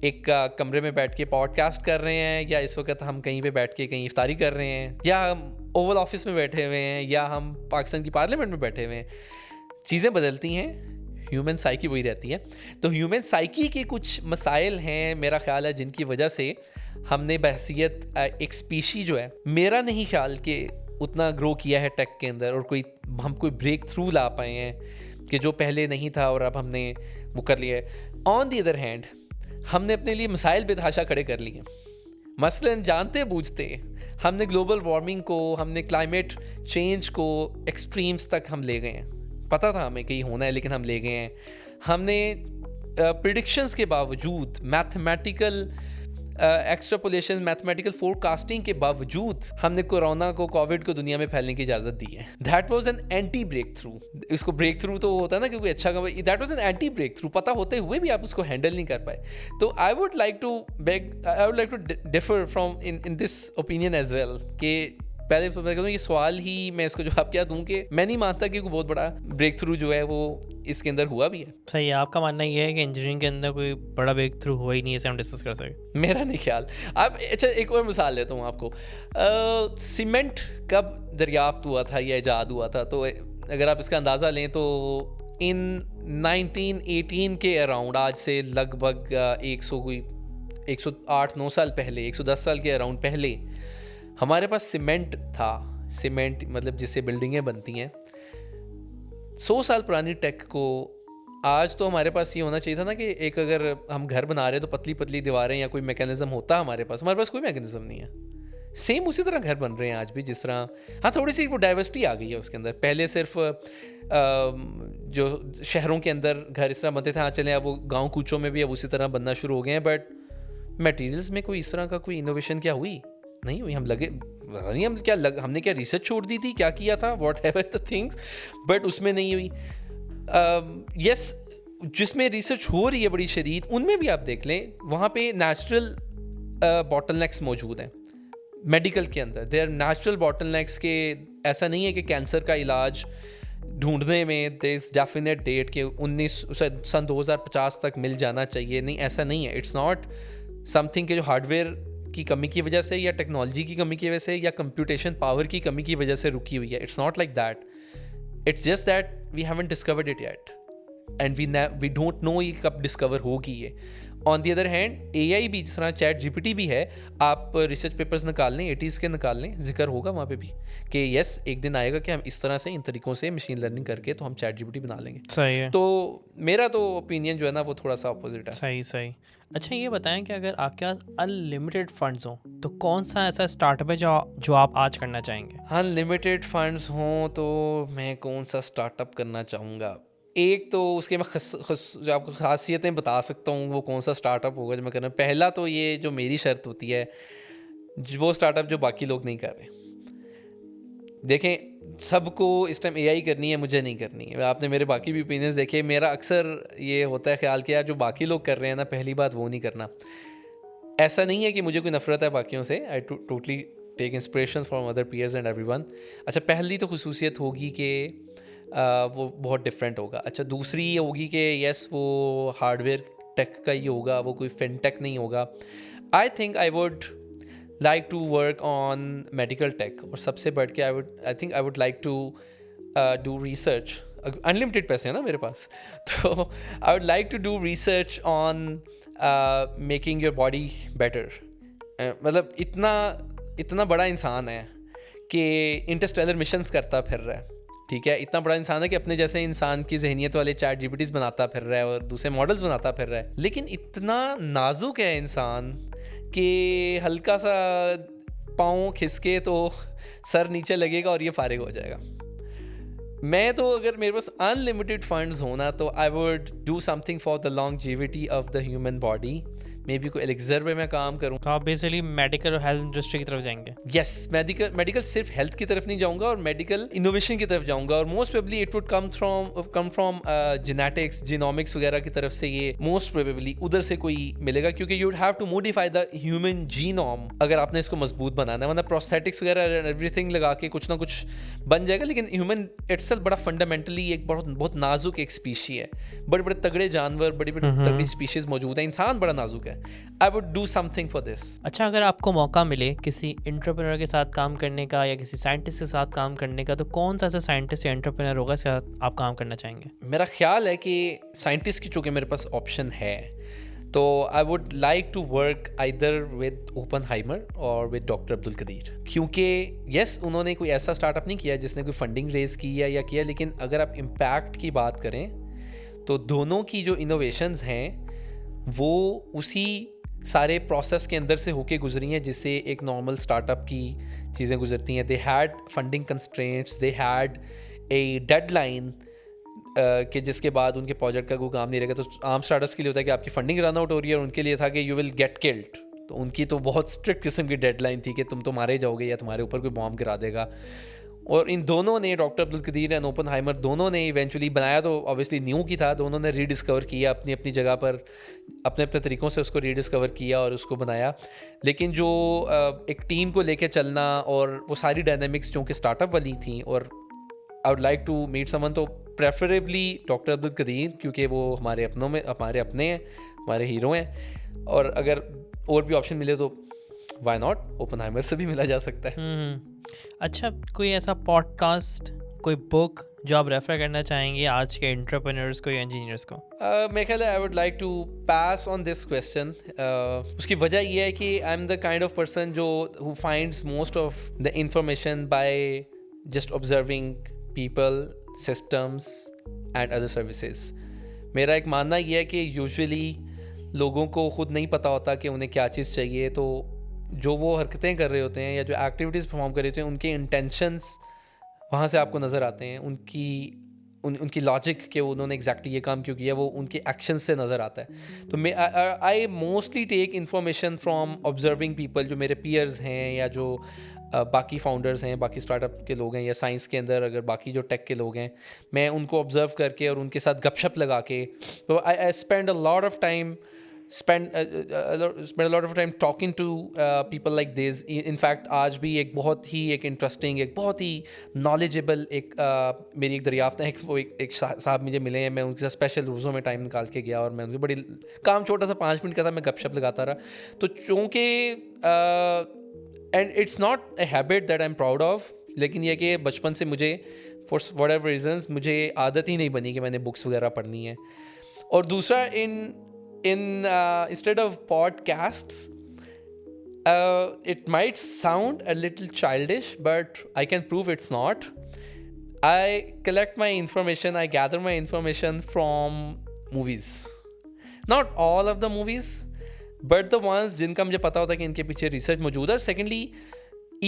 एक कमरे में बैठ के पॉडकास्ट कर रहे हैं, या इस वक्त हम कहीं पे बैठ के कहीं इफ्तारी कर रहे हैं, या हम ओवल ऑफिस में बैठे हुए हैं, या हम पाकिस्तान की पार्लियामेंट में बैठे हुए हैं, चीज़ें बदलती हैं, ह्यूमन साइकी वही रहती है। तो ह्यूमन साइकी के कुछ मसाइल हैं मेरा ख्याल है जिनकी वजह से हमने बहसियत एक स्पीशी जो है, मेरा नहीं ख्याल कि उतना ग्रो किया है टेक के अंदर, और हम कोई ब्रेक थ्रू ला पाए हैं कि जो पहले नहीं था और अब हमने वो कर लिया है। ऑन दी अदर हैंड हमने अपने लिए मसाइल बेतहाशा खड़े कर लिए। मसलन जानते बूझते हमने ग्लोबल वार्मिंग को, हमने क्लाइमेट चेंज को एक्सट्रीम्स तक हम ले गए हैं। पता था हमें कि ये होना है, लेकिन हम ले गए हैं। हमने प्रिडिक्शंस के बावजूद, मैथमेटिकल एक्सट्रापोलेशन, मैथमेटिकल फोरकास्टिंग के बावजूद हमने कोरोना को, कोविड को दुनिया में फैलने की इजाज़त दी है। That was an anti breakthrough. इसको ब्रेक थ्रू तो होता है ना कि कोई अच्छा, that was an anti breakthrough. पता होते हुए भी आप उसको हैंडल नहीं कर पाए। तो I would like to differ from in this opinion as well, कि पहले तो मैं कहूँ ये सवाल ही मैं इसको जवाब क्या दूँ कि मैं नहीं मानता कि कोई बहुत बड़ा ब्रेक थ्रू जो है वो इसके अंदर हुआ भी है। सही है, आपका मानना ये है कि इंजीनियरिंग के अंदर कोई बड़ा ब्रेक थ्रू हुआ ही नहीं है, इसे हम डिस्कस कर सके? मेरा नहीं ख्याल। अब अच्छा एक और मिसाल देता हूँ आपको। सीमेंट कब दरियाफ्त हुआ था या इजाद हुआ था? तो अगर आप इसका अंदाज़ा लें तो इन 1918 के अराउंड, आज से लगभग 108-9 साल पहले, 110 साल के अराउंड पहले हमारे पास सीमेंट था। सीमेंट मतलब जिससे बिल्डिंगें बनती हैं। 100 साल पुरानी टेक को आज तो हमारे पास ये होना चाहिए था ना कि एक अगर हम घर बना रहे हैं तो पतली पतली दीवारें या कोई मैकेनिज्म होता हमारे पास कोई मैकेनिज्म नहीं है। सेम उसी तरह घर बन रहे हैं आज भी जिस तरह, हाँ थोड़ी सी वो डाइवर्सिटी आ गई है उसके अंदर। पहले सिर्फ जो शहरों के अंदर घर इस तरह बनते थे, हाँ चले अब वो गाँव कूचों में भी अब उसी तरह बनना शुरू हो गए हैं, बट मटेरियल्स में कोई इस तरह का कोई इनोवेशन क्या हुई नहीं हुई। हम लगे नहीं, हमने क्या रिसर्च छोड़ दी थी, क्या किया था, what ever the things, but उसमें नहीं हुई। यस जिसमें रिसर्च हो रही है बड़ी शदीद, उनमें भी आप देख लें वहाँ पे नेचुरल बॉटलनेक्स मौजूद हैं मेडिकल के अंदर। देयर नेचुरल बॉटलनेक्स के, ऐसा नहीं है कि कैंसर का इलाज ढूंढने में देयर इज डेफिनेट डेट के 19 2050 तक मिल जाना चाहिए, नहीं ऐसा नहीं है। इट्स नॉट समथिंग के जो हार्डवेयर की कमी की वजह से या टेक्नोलॉजी की कमी की वजह से या कंप्यूटेशन पावर की कमी की वजह से रुकी हुई है। It's not like that, it's just that we haven't discovered it yet and we don't know ये कब डिस्कवर होगी ये। On the other hand AI भी, जिस तरह चैट GPT भी है, आप रिसर्च पेपर्स निकाल लें 80s के निकाल लें, जिक्र होगा वहाँ पे भी कि यस एक दिन आएगा कि हम इस तरह से इन तरीक़ों से मशीन लर्निंग करके तो हम चैट GPT बना लेंगे। सही है। तो मेरा तो ओपिनियन जो है ना वो थोड़ा सा अपोजिट है। सही सही। अच्छा ये बताएं कि अगर आपके पास अनलिमिटेड फंड्स हों तो कौन सा ऐसा स्टार्टअप है जो आप आज करना चाहेंगे? अनलिमिटेड फंड्स हों तो मैं कौन सा स्टार्टअप करना चाहूँगा? एक तो उसके मैं जो आपको खासियतें बता सकता हूँ वो कौन सा स्टार्टअप होगा जो मैं करना। पहला तो ये जो मेरी शर्त होती है, वो स्टार्टअप जो बाकी लोग नहीं कर रहे। देखें सबको इस टाइम AI करनी है, मुझे नहीं करनी है। आपने मेरे बाकी भी ओपिनियंस देखे, मेरा अक्सर ये होता है ख्याल कि यार जो बाकी लोग कर रहे हैं ना, पहली बात वो नहीं करना। ऐसा नहीं है कि मुझे कोई नफरत है बाकियों से, I totally take inspiration from other peers and everyone. अच्छा पहली तो खुसूसियत होगी कि वो बहुत डिफरेंट होगा। अच्छा दूसरी ये होगी कि यस वो हार्डवेयर टेक का ही होगा, वो कोई फिनटेक नहीं होगा। I think I would like to work on medical tech, और सबसे बढ़ के I would like to do research. Unlimited पैसे हैं ना मेरे पास, तो I would like to do research on making your body better. मतलब इतना बड़ा इंसान है कि इंटरस्टेलर मिशंस करता फिर रहा है, ठीक है। इतना बड़ा इंसान है कि अपने जैसे इंसान की जहनीत वाले चैट GPTs बनाता फिर रहा है और दूसरे मॉडल्स बनाता फिर रहा है, लेकिन इतना नाजुक है इंसान कि हल्का सा पाँव खिसके तो सर नीचे लगेगा और ये फारिग हो जाएगा। मैं तो अगर मेरे पास अनलिमिटेड फंड्स होना तो I would do something for the longevity of the human body. May be कोई एलेक्सर पे मैं काम करूँ। तो आप बेसिकली मेडिकल और हेल्थ इंडस्ट्री की तरफ जाएंगे? यस मेडिकल सिर्फ हेल्थ की तरफ नहीं जाऊंगा और मेडिकल इनोवेशन की तरफ जाऊंगा, और most probably it would come from genetics genomics वगैरह की तरफ से। ये मोस्ट प्रोबेबली उधर से कोई मिलेगा, क्योंकि you would have to modify the human genome अगर आपने इसको मजबूत बनाना है। मतलब प्रोस्थेटिक्स वगैरह एवरीथिंग लगा के कुछ ना कुछ बन जाएगा, लेकिन ह्यूमन इटसेल्फ बड़ा फंडामेंटली एक बहुत नाजुक एक स्पीशी है। बड़े बड़े तगड़े जानवर, बड़ी बड़ी तगड़ी स्पीशीज मौजूद है, इंसान बड़ा नाजुक है। I would do something for this. अच्छा अगर आपको मौका मिले किसी एंटरप्रेन्योर के साथ काम करने का या किसी साइंटिस्ट के साथ काम करने का, तो कौन सा ऐसा साइंटिस्ट या एंटरप्रेन्योर होगा जिसके साथ आप काम करना चाहेंगे? मेरा ख्याल है कि साइंटिस्ट की चूँकि मेरे पास ऑप्शन है, तो I would like to work either with Oppenheimer और विद डॉक्टर अब्दुल कदीर, क्योंकि यस उन्होंने कोई ऐसा स्टार्टअप नहीं किया जिसने कोई फंडिंग रेज की या किया, लेकिन अगर आप इम्पैक्ट की बात करें तो दोनों की जो इनोवेशंस हैं वो उसी सारे प्रोसेस के अंदर से होके गुजरी हैं जिससे एक नॉर्मल स्टार्टअप की चीज़ें गुजरती हैं। They had funding constraints, they had a deadline कि जिसके बाद उनके प्रोजेक्ट का कोई काम नहीं रहेगा। तो आम स्टार्टअप्स के लिए होता है कि आपकी फंडिंग रन आउट हो रही है, और उनके लिए था कि यू विल गेट किल्ड। तो उनकी तो बहुत स्ट्रिक्ट किस्म की डेडलाइन थी कि तुम तो मारे जाओगे या तुम्हारे ऊपर कोई बॉम्ब गिरा देगा। और इन दोनों ने, doctor Abdul Qadeer and Oppenheimer, दोनों ने इवेंचुअली बनाया तो ऑब्वियसली न्यू की था, दोनों ने रीडिस्कवर किया अपनी अपनी जगह पर, अपने अपने तरीक़ों से उसको रीडिस्कवर किया और उसको बनाया। लेकिन जो एक टीम को लेके चलना और वो सारी डायनामिक्स जो कि स्टार्टअप वाली थी, और I would like to meet someone, तो प्रेफरेबली डॉक्टर अब्दुल कदीर, क्योंकि वो हमारे अपने हैं, हमारे हीरो हैं। और अगर और भी ऑप्शन मिले तो वाई नॉट, ओपनहाइमर से भी मिला जा सकता है। अच्छा कोई ऐसा पॉडकास्ट, कोई बुक जो आप रेफर करना चाहेंगे आज के एंटरप्रेन्योर्स को या इंजीनियर्स को? मेरे ख्याल है I would like to pass on this question. उसकी वजह ये है कि I am the kind of person जो who finds most of the information by just observing people, systems and other services. मेरा एक मानना ये है कि यूजुअली लोगों को खुद नहीं पता होता कि उन्हें क्या चीज़ चाहिए, तो जो वो हरकतें कर रहे होते हैं या जो एक्टिविटीज़ परफॉर्म कर रहे होते हैं उनके इंटेंशंस वहाँ से आपको नज़र आते हैं। उनकी लॉजिक कि उन्होंने एग्जैक्टली ये काम क्यों किया वो उनके एक्शन से नज़र आता है। तो मैं I mostly take information from observing people, जो मेरे पीयर्स हैं या जो बाकी फाउंडर्स हैं, बाकी स्टार्टअप के लोग हैं, या साइंस के अंदर अगर बाकी जो टेक के लोग हैं, मैं उनको ऑब्जर्व करके और उनके साथ गपशप लगा के, तो I spend a lot of time spend a lot of time talking to people like this. In fact आज भी एक बहुत ही इंटरेस्टिंग, एक बहुत ही नॉलेजेबल मेरी एक दरियाफ्त है, एक साहब मुझे मिले हैं, मैं उनके साथ स्पेशल रोज़ों में टाइम निकाल के गया और मैं उनकी बड़ी काम छोटा सा 5 मिनट का था, मैं गपशप लगाता रहा। तो चूँकि and it's not a habit that I am proud of, लेकिन यह कि बचपन से मुझे फॉर व्हाटएवर रीजंस मुझे आदत ही नहीं बनी कि मैंने बुक्स वगैरह पढ़नी है। और दूसरा, instead of podcasts, it might sound a little childish, but I can prove it's not. I collect my information, I gather my information from movies. Not all of the movies, but the ones जिनका मुझे पता होता है कि इनके पीछे research मौजूद है। Secondly,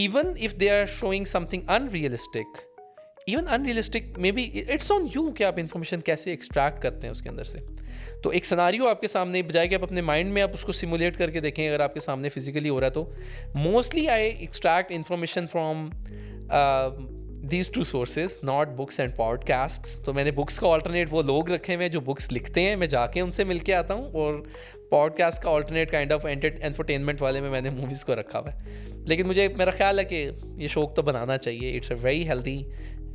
even if they are showing something unrealistic, maybe it's on you कि आप इंफॉर्मेशन कैसे एक्सट्रैक्ट करते हैं उसके अंदर से। तो एक सिनारियो आपके सामने, बजाय कि आप अपने माइंड में आप उसको सिमुलेट करके देखें, अगर आपके सामने फिजिकली हो रहा है, तो mostly I extract information from these two sources, not books and podcasts. तो मैंने बुक्स का ऑल्टरनेट वो लोग रखे हुए हैं जो बुक्स लिखते हैं, मैं जाके उनसे मिल के आता हूँ, और पॉडकास्ट का ऑल्टरनेट काइंड ऑफ एंटरटेनमेंट वाले में मैंने मूवीज़ को रखा हुआ है। लेकिन मेरा ख्याल है कि ये शौक तो बनाना चाहिए। It's a very healthy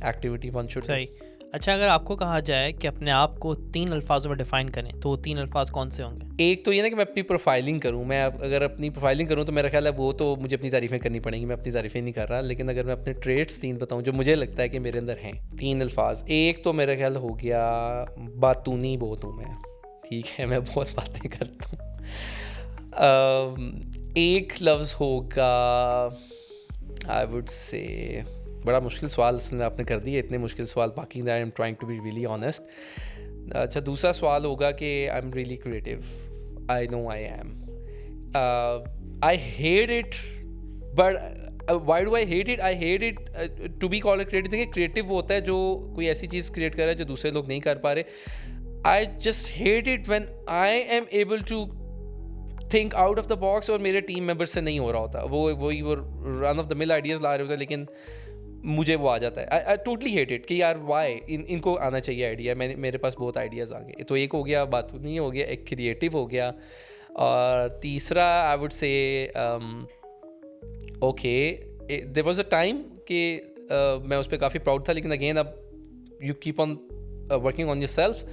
activity, one should. सही। अच्छा, अगर आपको कहा जाए कि अपने आप को 3 अल्फाजों में डिफाइन करें, तो वो 3 अल्फाज कौन से होंगे? एक तो ये ना कि मैं अपनी प्रोफाइलिंग करूँ। मैं अगर अपनी प्रोफाइलिंग करूँ तो मेरा ख्याल है वो तो मुझे अपनी तारीफ़ें करनी पड़ेंगी, मैं अपनी तारीफ़ें नहीं कर रहा। लेकिन अगर मैं अपने ट्रेड्स 3 बताऊँ जो मुझे लगता है कि मेरे अंदर हैं, 3 अल्फाज। एक तो मेरा ख्याल हो गया, बातूनी बहुत हूँ मैं, ठीक है, मैं बहुत बातें करता हूँ। एक लफ्ज़ होगा, आई वुड से, बड़ा मुश्किल सवाल आपने कर दिया, इतने मुश्किल सवाल बाकी। I am trying to be really honest. अच्छा, दूसरा सवाल होगा कि I am really creative. I know I am. I hate it, but why do I hate it? I hate it to be called creative. देखिए, creative वो होता है जो कोई ऐसी चीज़ क्रिएट कर रहा है जो दूसरे लोग नहीं कर पा रहे। I just hate it when I am able to think out of the box और मेरे टीम मेंबर से नहीं हो रहा होता। वो run of the mill ideas ला रहे होते हैं, लेकिन मुझे वो आ जाता है। आई टोटली हेट इट कि यार वाई, इनको आना चाहिए आइडिया, मेरे पास बहुत आइडियाज़ आ गए। तो एक हो गया बातूनी, हो गया एक क्रिएटिव हो गया, और तीसरा I would say okay, there was a time कि मैं उस पर काफ़ी प्राउड था, लेकिन अगेन अब you keep on working on yourself.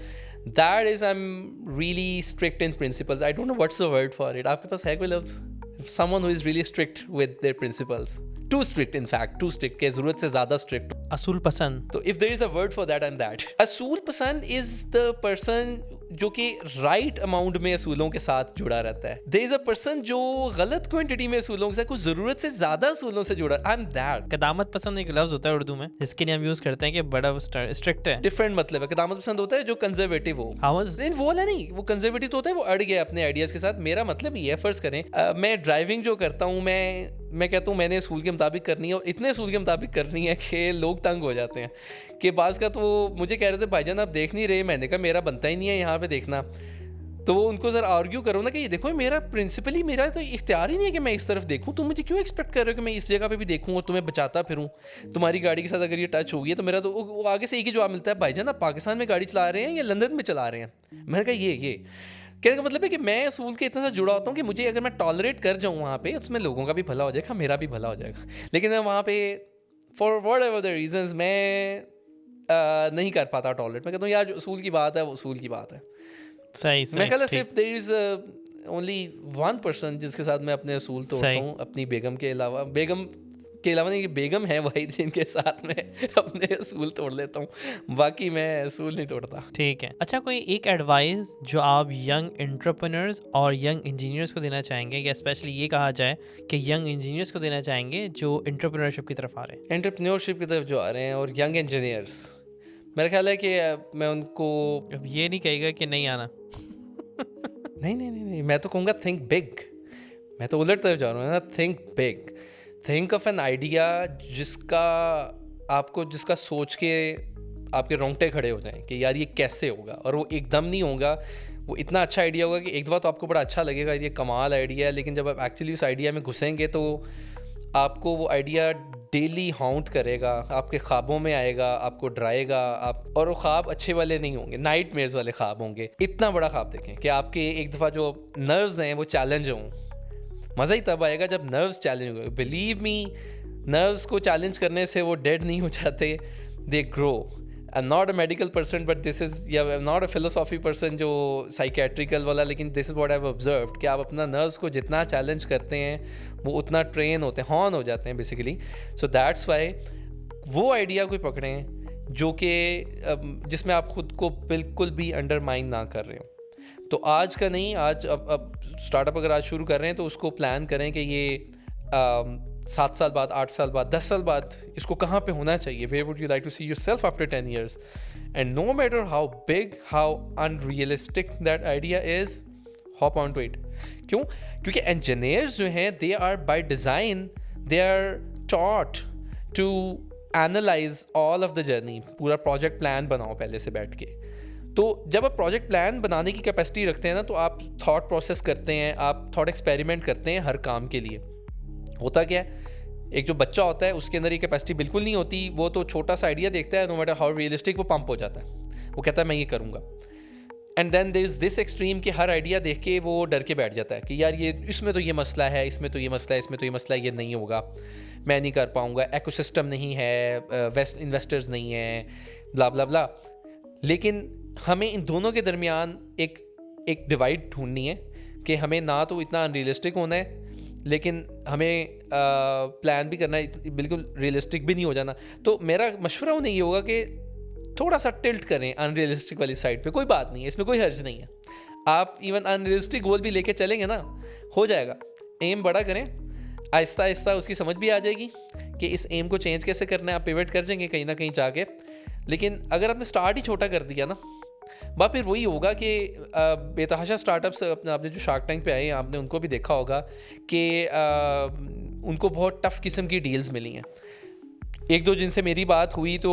That is I am really strict in principles. I don't know what's the word for it. आपके पास है कोई लफ्ज़? Someone who is really strict with their principles, too strict, in fact too strict, के ज़रूरत से ज़्यादा strict. असूल पसंद। तो if there is a word for that, I am that. असूल पसंद इज़ द पर्सन जो कि राइट अमाउंट में असूलों के साथ जुड़ा रहता है। देयर इज़ अ पर्सन जो गलत क्वांटिटी में असूलों के साथ, कुछ ज़रूरत से ज़्यादा असूलों से जुड़ा। आई एम दैट। कदामत पसंद एक लफ्ज़ होता है उर्दू में, जिसके लिए हम यूज़ करते हैं कि बड़ा स्ट्रिक्ट है। डिफरेंट मतलब है। कदामत पसंद होता है जो कंजर्वेटिव हो। नहीं, वो वाला नहीं, वो कंजर्वेटिव तो होता है वो अड़ गया अपने आइडियाज़ के साथ। मेरा मतलब ये है, फ़र्ज़ करें मैं ड्राइविंग जो करता हूँ, मैं कहता हूँ मैंने असूल के मुताबिक करनी है, और इतने असूल के मुताबिक करनी है कि लोग तंग हो जाते हैं। कि बाज़ का तो वो मुझे कह रहे थे, भाईजान आप देख नहीं रहे। मैंने कहा मेरा बनता ही नहीं है यहाँ पे देखना। तो वो उनको ज़रा आर्ग्यू करो ना कि ये देखो, मेरा प्रिंसिपली मेरा तो इख्तियार ही नहीं है कि मैं इस तरफ देखूँ। तुम मुझे क्यों एक्सपेक्ट कर रहे हो कि मैं इस जगह पे भी देखूँ और तुम्हें बचाता फिरूँ? तुम्हारी गाड़ी के साथ अगर ये टच होगी तो मेरा तो वो आगे से एक ही जवाब मिलता है, भाईजान आप पाकिस्तान में गाड़ी चला रहे हैं या लंदन में चला रहे हैं? मैंने कहा ये कहने का मतलब है कि मैं असूल के इतना सा जुड़ा होता हूँ कि मुझे अगर मैं टॉलरेट कर जाऊँ वहाँ पे, उसमें लोगों का भी भला हो जाएगा, मेरा भी भला हो जाएगा। लेकिन मैं वहाँ पे फॉर व्हाटएवर द रीजंस मैं नहीं कर पाता टॉलरेट। मैं कहता हूँ यार, असूल की बात है, वो असूल की बात है। सही। मैं कहता सिर्फ there is only one person जिसके साथ मैं अपने असूल तोड़ता हूँ, अपनी बेगम के अलावा। बेगम के अलावा नहीं, कि बेगम है वही जिनके साथ मैं अपने असूल तोड़ लेता हूँ, बाकी मैं असूल नहीं तोड़ता। ठीक है। अच्छा, कोई एक एडवाइस जो आप यंग एंटरप्रेन्योर्स और यंग इंजीनियर्स को देना चाहेंगे, या स्पेशली ये कहा जाए कि यंग इंजीनियर्स को देना चाहेंगे जो एंटरप्रेन्योरशिप की तरफ आ रहे हैं? एंटरप्रेन्योरशिप की तरफ जो आ रहे हैं और यंग इंजीनियर्स, मेरा ख्याल है कि मैं उनको अब ये नहीं कहेगा कि नहीं आना। नहीं, मैं तो कहूँगा थिंक बिग। मैं तो उलट तरफ जा रहा हूँ ना, think big. Think of an idea जिसका सोच के आपके रोंगटे खड़े हो जाएं कि यार ये कैसे होगा, और वो एकदम नहीं होगा। वो इतना अच्छा आइडिया होगा कि एक दफ़ा तो आपको बड़ा अच्छा लगेगा, ये कमाल आइडिया है, लेकिन जब आप एक्चुअली उस आइडिया में घुसेंगे तो आपको वो आइडिया डेली हाउंट करेगा, आपके ख्वाबों में आएगा, आपको डराएगा। और वो ख्वाब अच्छे वाले नहीं होंगे, नाइटमेयर्स वाले ख्वाब होंगे। इतना बड़ा ख्वाब देखें कि आपके एक दफ़ा जो नर्व्स हैं वो चैलेंज हों। मज़ा ही तब आएगा जब नर्व्स चैलेंज हो। बिलीव मी, नर्व्स को चैलेंज करने से वो डेड नहीं हो जाते, they grow. I am not a medical person but this is, या I am not a philosophy person जो साइकेट्रिकल वाला, लेकिन this is what I have observed कि आप अपना नर्व्स को जितना चैलेंज करते हैं वो उतना ट्रेन होते हैं, हॉर्न हो जाते हैं बेसिकली। सो दैट्स वाई वो आइडिया कोई पकड़ें जो कि जिसमें आप खुद को बिल्कुल भी अंडरमाइन ना कर रहे हो। तो आज का नहीं, आज अब स्टार्टअप अगर आज शुरू कर रहे हैं तो उसको प्लान करें कि ये 7 साल बाद, 8 साल बाद, 10 साल बाद इसको कहाँ पे होना चाहिए। Where would you like to see yourself after 10 years? And no matter how big, how unrealistic that idea is, hop on to it. क्यों? क्योंकि इंजीनियर्स जो हैं, they are by design, they are taught to analyse all of the journey. पूरा project plan बनाओ पहले से बैठ के। तो जब आप प्रोजेक्ट प्लान बनाने की कैपेसिटी रखते हैं ना, तो आप थॉट प्रोसेस करते हैं, आप थॉट एक्सपेरिमेंट करते हैं हर काम के लिए। होता क्या है, एक जो बच्चा होता है उसके अंदर ये कैपेसिटी बिल्कुल नहीं होती। वो तो छोटा सा आइडिया देखता है, नो मैटर हाउ रियलिस्टिक, वो पंप हो जाता है, वो कहता है मैं ये करूँगा। And then there is this extreme कि हर आइडिया देख के वो डर के बैठ जाता है कि यार ये इसमें तो ये मसला है, इसमें तो ये मसला है, इसमें तो ये मसला है, ये नहीं होगा, मैं नहीं कर पाऊँगा, इकोसिस्टम नहीं है, वेस्ट इन्वेस्टर्स नहीं हैं, ब्ला ब्ला ब्ला। लेकिन हमें इन दोनों के दरमियान एक डिवाइड ढूंढनी है कि हमें ना तो इतना अनरियलिस्टिक होना है, लेकिन हमें प्लान भी करना है, बिल्कुल रियलिस्टिक भी नहीं हो जाना। तो मेरा मशवरा उन्हें ये होगा कि थोड़ा सा टिल्ट करें अनरियलिस्टिक वाली साइड पे। कोई बात नहीं है, इसमें कोई हर्ज नहीं है। आप इवन अनरियलिस्टिक गोल भी लेके चलेंगे ना, हो जाएगा। एम बड़ा करें, आहिस्ता आहिस्ता उसकी समझ भी आ जाएगी कि इस एम को चेंज कैसे करना है। आप पिवट कर जाएंगे कहीं ना कहीं जाके। लेकिन अगर आपने स्टार्ट ही छोटा कर दिया ना, बात फिर वही होगा कि बेतहाशा स्टार्टअप्स, आपने जो शार्क टैंक पे आए हैं, आपने उनको भी देखा होगा कि उनको बहुत टफ़ किस्म की डील्स मिली हैं। एक दो जिनसे मेरी बात हुई तो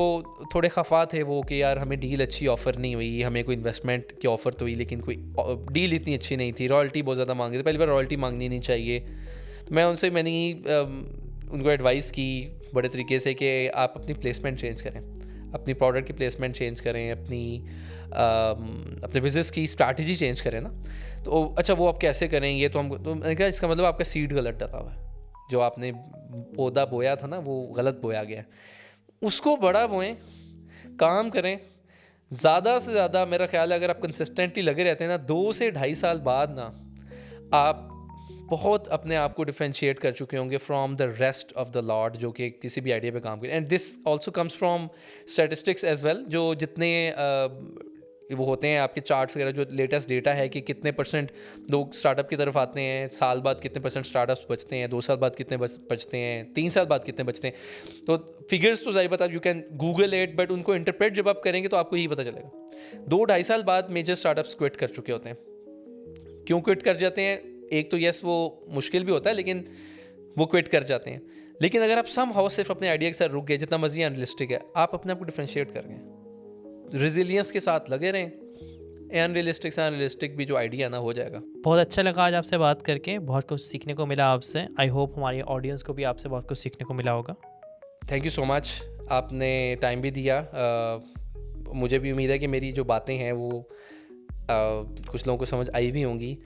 थोड़े खफा थे वो कि यार हमें डील अच्छी ऑफ़र नहीं हुई, हमें कोई इन्वेस्टमेंट की ऑफ़र तो हुई लेकिन कोई डील इतनी अच्छी नहीं थी, रॉयल्टी बहुत ज़्यादा मांग रहे थे। पहली बार रॉयल्टी मांगनी नहीं चाहिए। तो मैंने उनको एडवाइस की बड़े तरीके से कि आप अपनी प्लेसमेंट चेंज करें, अपनी प्रोडक्ट की प्लेसमेंट चेंज करें, अपने बिज़नेस की स्ट्रैटेजी चेंज करें ना। तो अच्छा वो आप कैसे करें, ये तो मैंने कहा इसका मतलब आपका सीड गलत डला हुआ है, जो आपने पौधा बोया था ना वो गलत बोया गया। उसको बड़ा बोएं, काम करें ज़्यादा से ज़्यादा। मेरा ख्याल है अगर आप कंसिस्टेंटली लगे रहते हैं ना, 2 से 2.5 साल बाद ना आप बहुत अपने आप को डिफ्रेंशिएट कर चुके होंगे from the rest of the lot जो कि किसी भी आइडिया पे काम करें। And this also comes from statistics as well, जो जितने वो होते हैं आपके चार्ट्स वगैरह, जो लेटेस्ट डेटा है कि कितने % लोग स्टार्टअप की तरफ आते हैं, साल बाद कितने % स्टार्टअप्स बचते हैं, 2 साल बाद कितने बचते हैं, 3 साल बाद कितने बचते हैं। तो फिगर्स तो ज़ाहिर बता, you can Google it, but उनको इंटरप्रेट जब आप करेंगे तो आपको यही पता चलेगा। 2-2.5 साल बाद मेजर स्टार्टअप्स क्विट कर चुके होते हैं। क्यों क्विट कर जाते हैं? एक तो यस वो मुश्किल भी होता है, लेकिन वो क्विट कर जाते हैं। लेकिन अगर आप सम हाउ सिर्फ अपने आइडिया के साथ रुक गए, जितना मर्जी अनरियलिस्टिक है, आप अपने आप को डिफ्रेंशिएट कर गए, रिजिलियंस के साथ लगे रहें, अनरियलिस्टिक से अनरियलिस्टिक भी जो आइडिया ना हो जाएगा। बहुत अच्छा लगा आज आपसे बात करके, बहुत कुछ सीखने को मिला आपसे। आई होप हमारी ऑडियंस को भी आपसे बहुत कुछ सीखने को मिला होगा। थैंक यू सो मच, आपने टाइम भी दिया। मुझे भी उम्मीद है कि मेरी जो बातें हैं वो कुछ लोगों को समझ आई भी होंगी।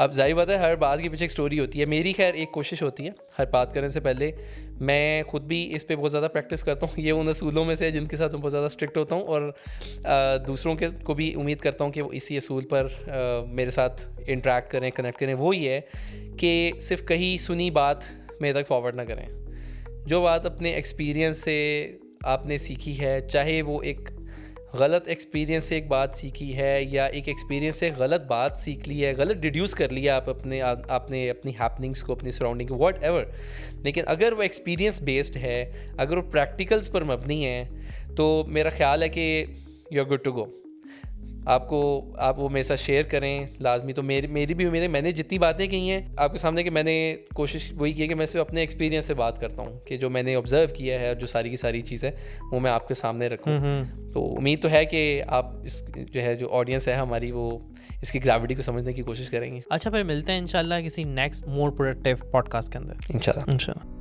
अब जाहिर बात है हर बात के पीछे एक स्टोरी होती है। मेरी खैर एक कोशिश होती है हर बात करने से पहले, मैं खुद भी इस पे बहुत ज़्यादा प्रैक्टिस करता हूँ। ये उन असूलों में से है जिनके साथ मैं बहुत ज़्यादा स्ट्रिक्ट होता हूँ, और दूसरों के को भी उम्मीद करता हूँ कि वो इसी असूल पर मेरे साथ इंटरेक्ट करें, कनेक्ट करें। वो ये है कि सिर्फ कहीं सुनी बात मेरे तक फॉरवर्ड ना करें। जो बात अपने एक्सपीरियंस से आपने सीखी है, चाहे वो एक गलत एक्सपीरियंस से एक बात सीखी है या एक एक्सपीरियंस से गलत बात सीख ली है, गलत डिड्यूस कर लिया आप आपने अपनी हैपनिंग्स को, अपनी सराउंडिंग को, वॉट एवर, लेकिन अगर वो एक्सपीरियंस बेस्ड है, अगर वो प्रैक्टिकल्स पर मबनी है, तो मेरा ख्याल है कि you are good to go. आप वो मेरे साथ शेयर करें लाजमी। तो मेरी भी उम्मीद है, मैंने जितनी बातें कही हैं आपके सामने, कि मैंने कोशिश वही की है कि मैं सिर्फ अपने एक्सपीरियंस से बात करता हूँ, कि जो मैंने ऑब्ज़र्व किया है और जो सारी की सारी चीज़ है वो मैं आपके सामने रखूँ। तो उम्मीद तो है कि आप इस जो है जो ऑडियंस है हमारी, वो इसकी ग्रेविटी को समझने की कोशिश करेंगे अच्छा, फिर मिलते हैं इंशाल्लाह किसी नेक्स्ट मोर प्रोडक्टिव पॉडकास्ट के अंदर इंशाल्लाह। इंशाल्लाह।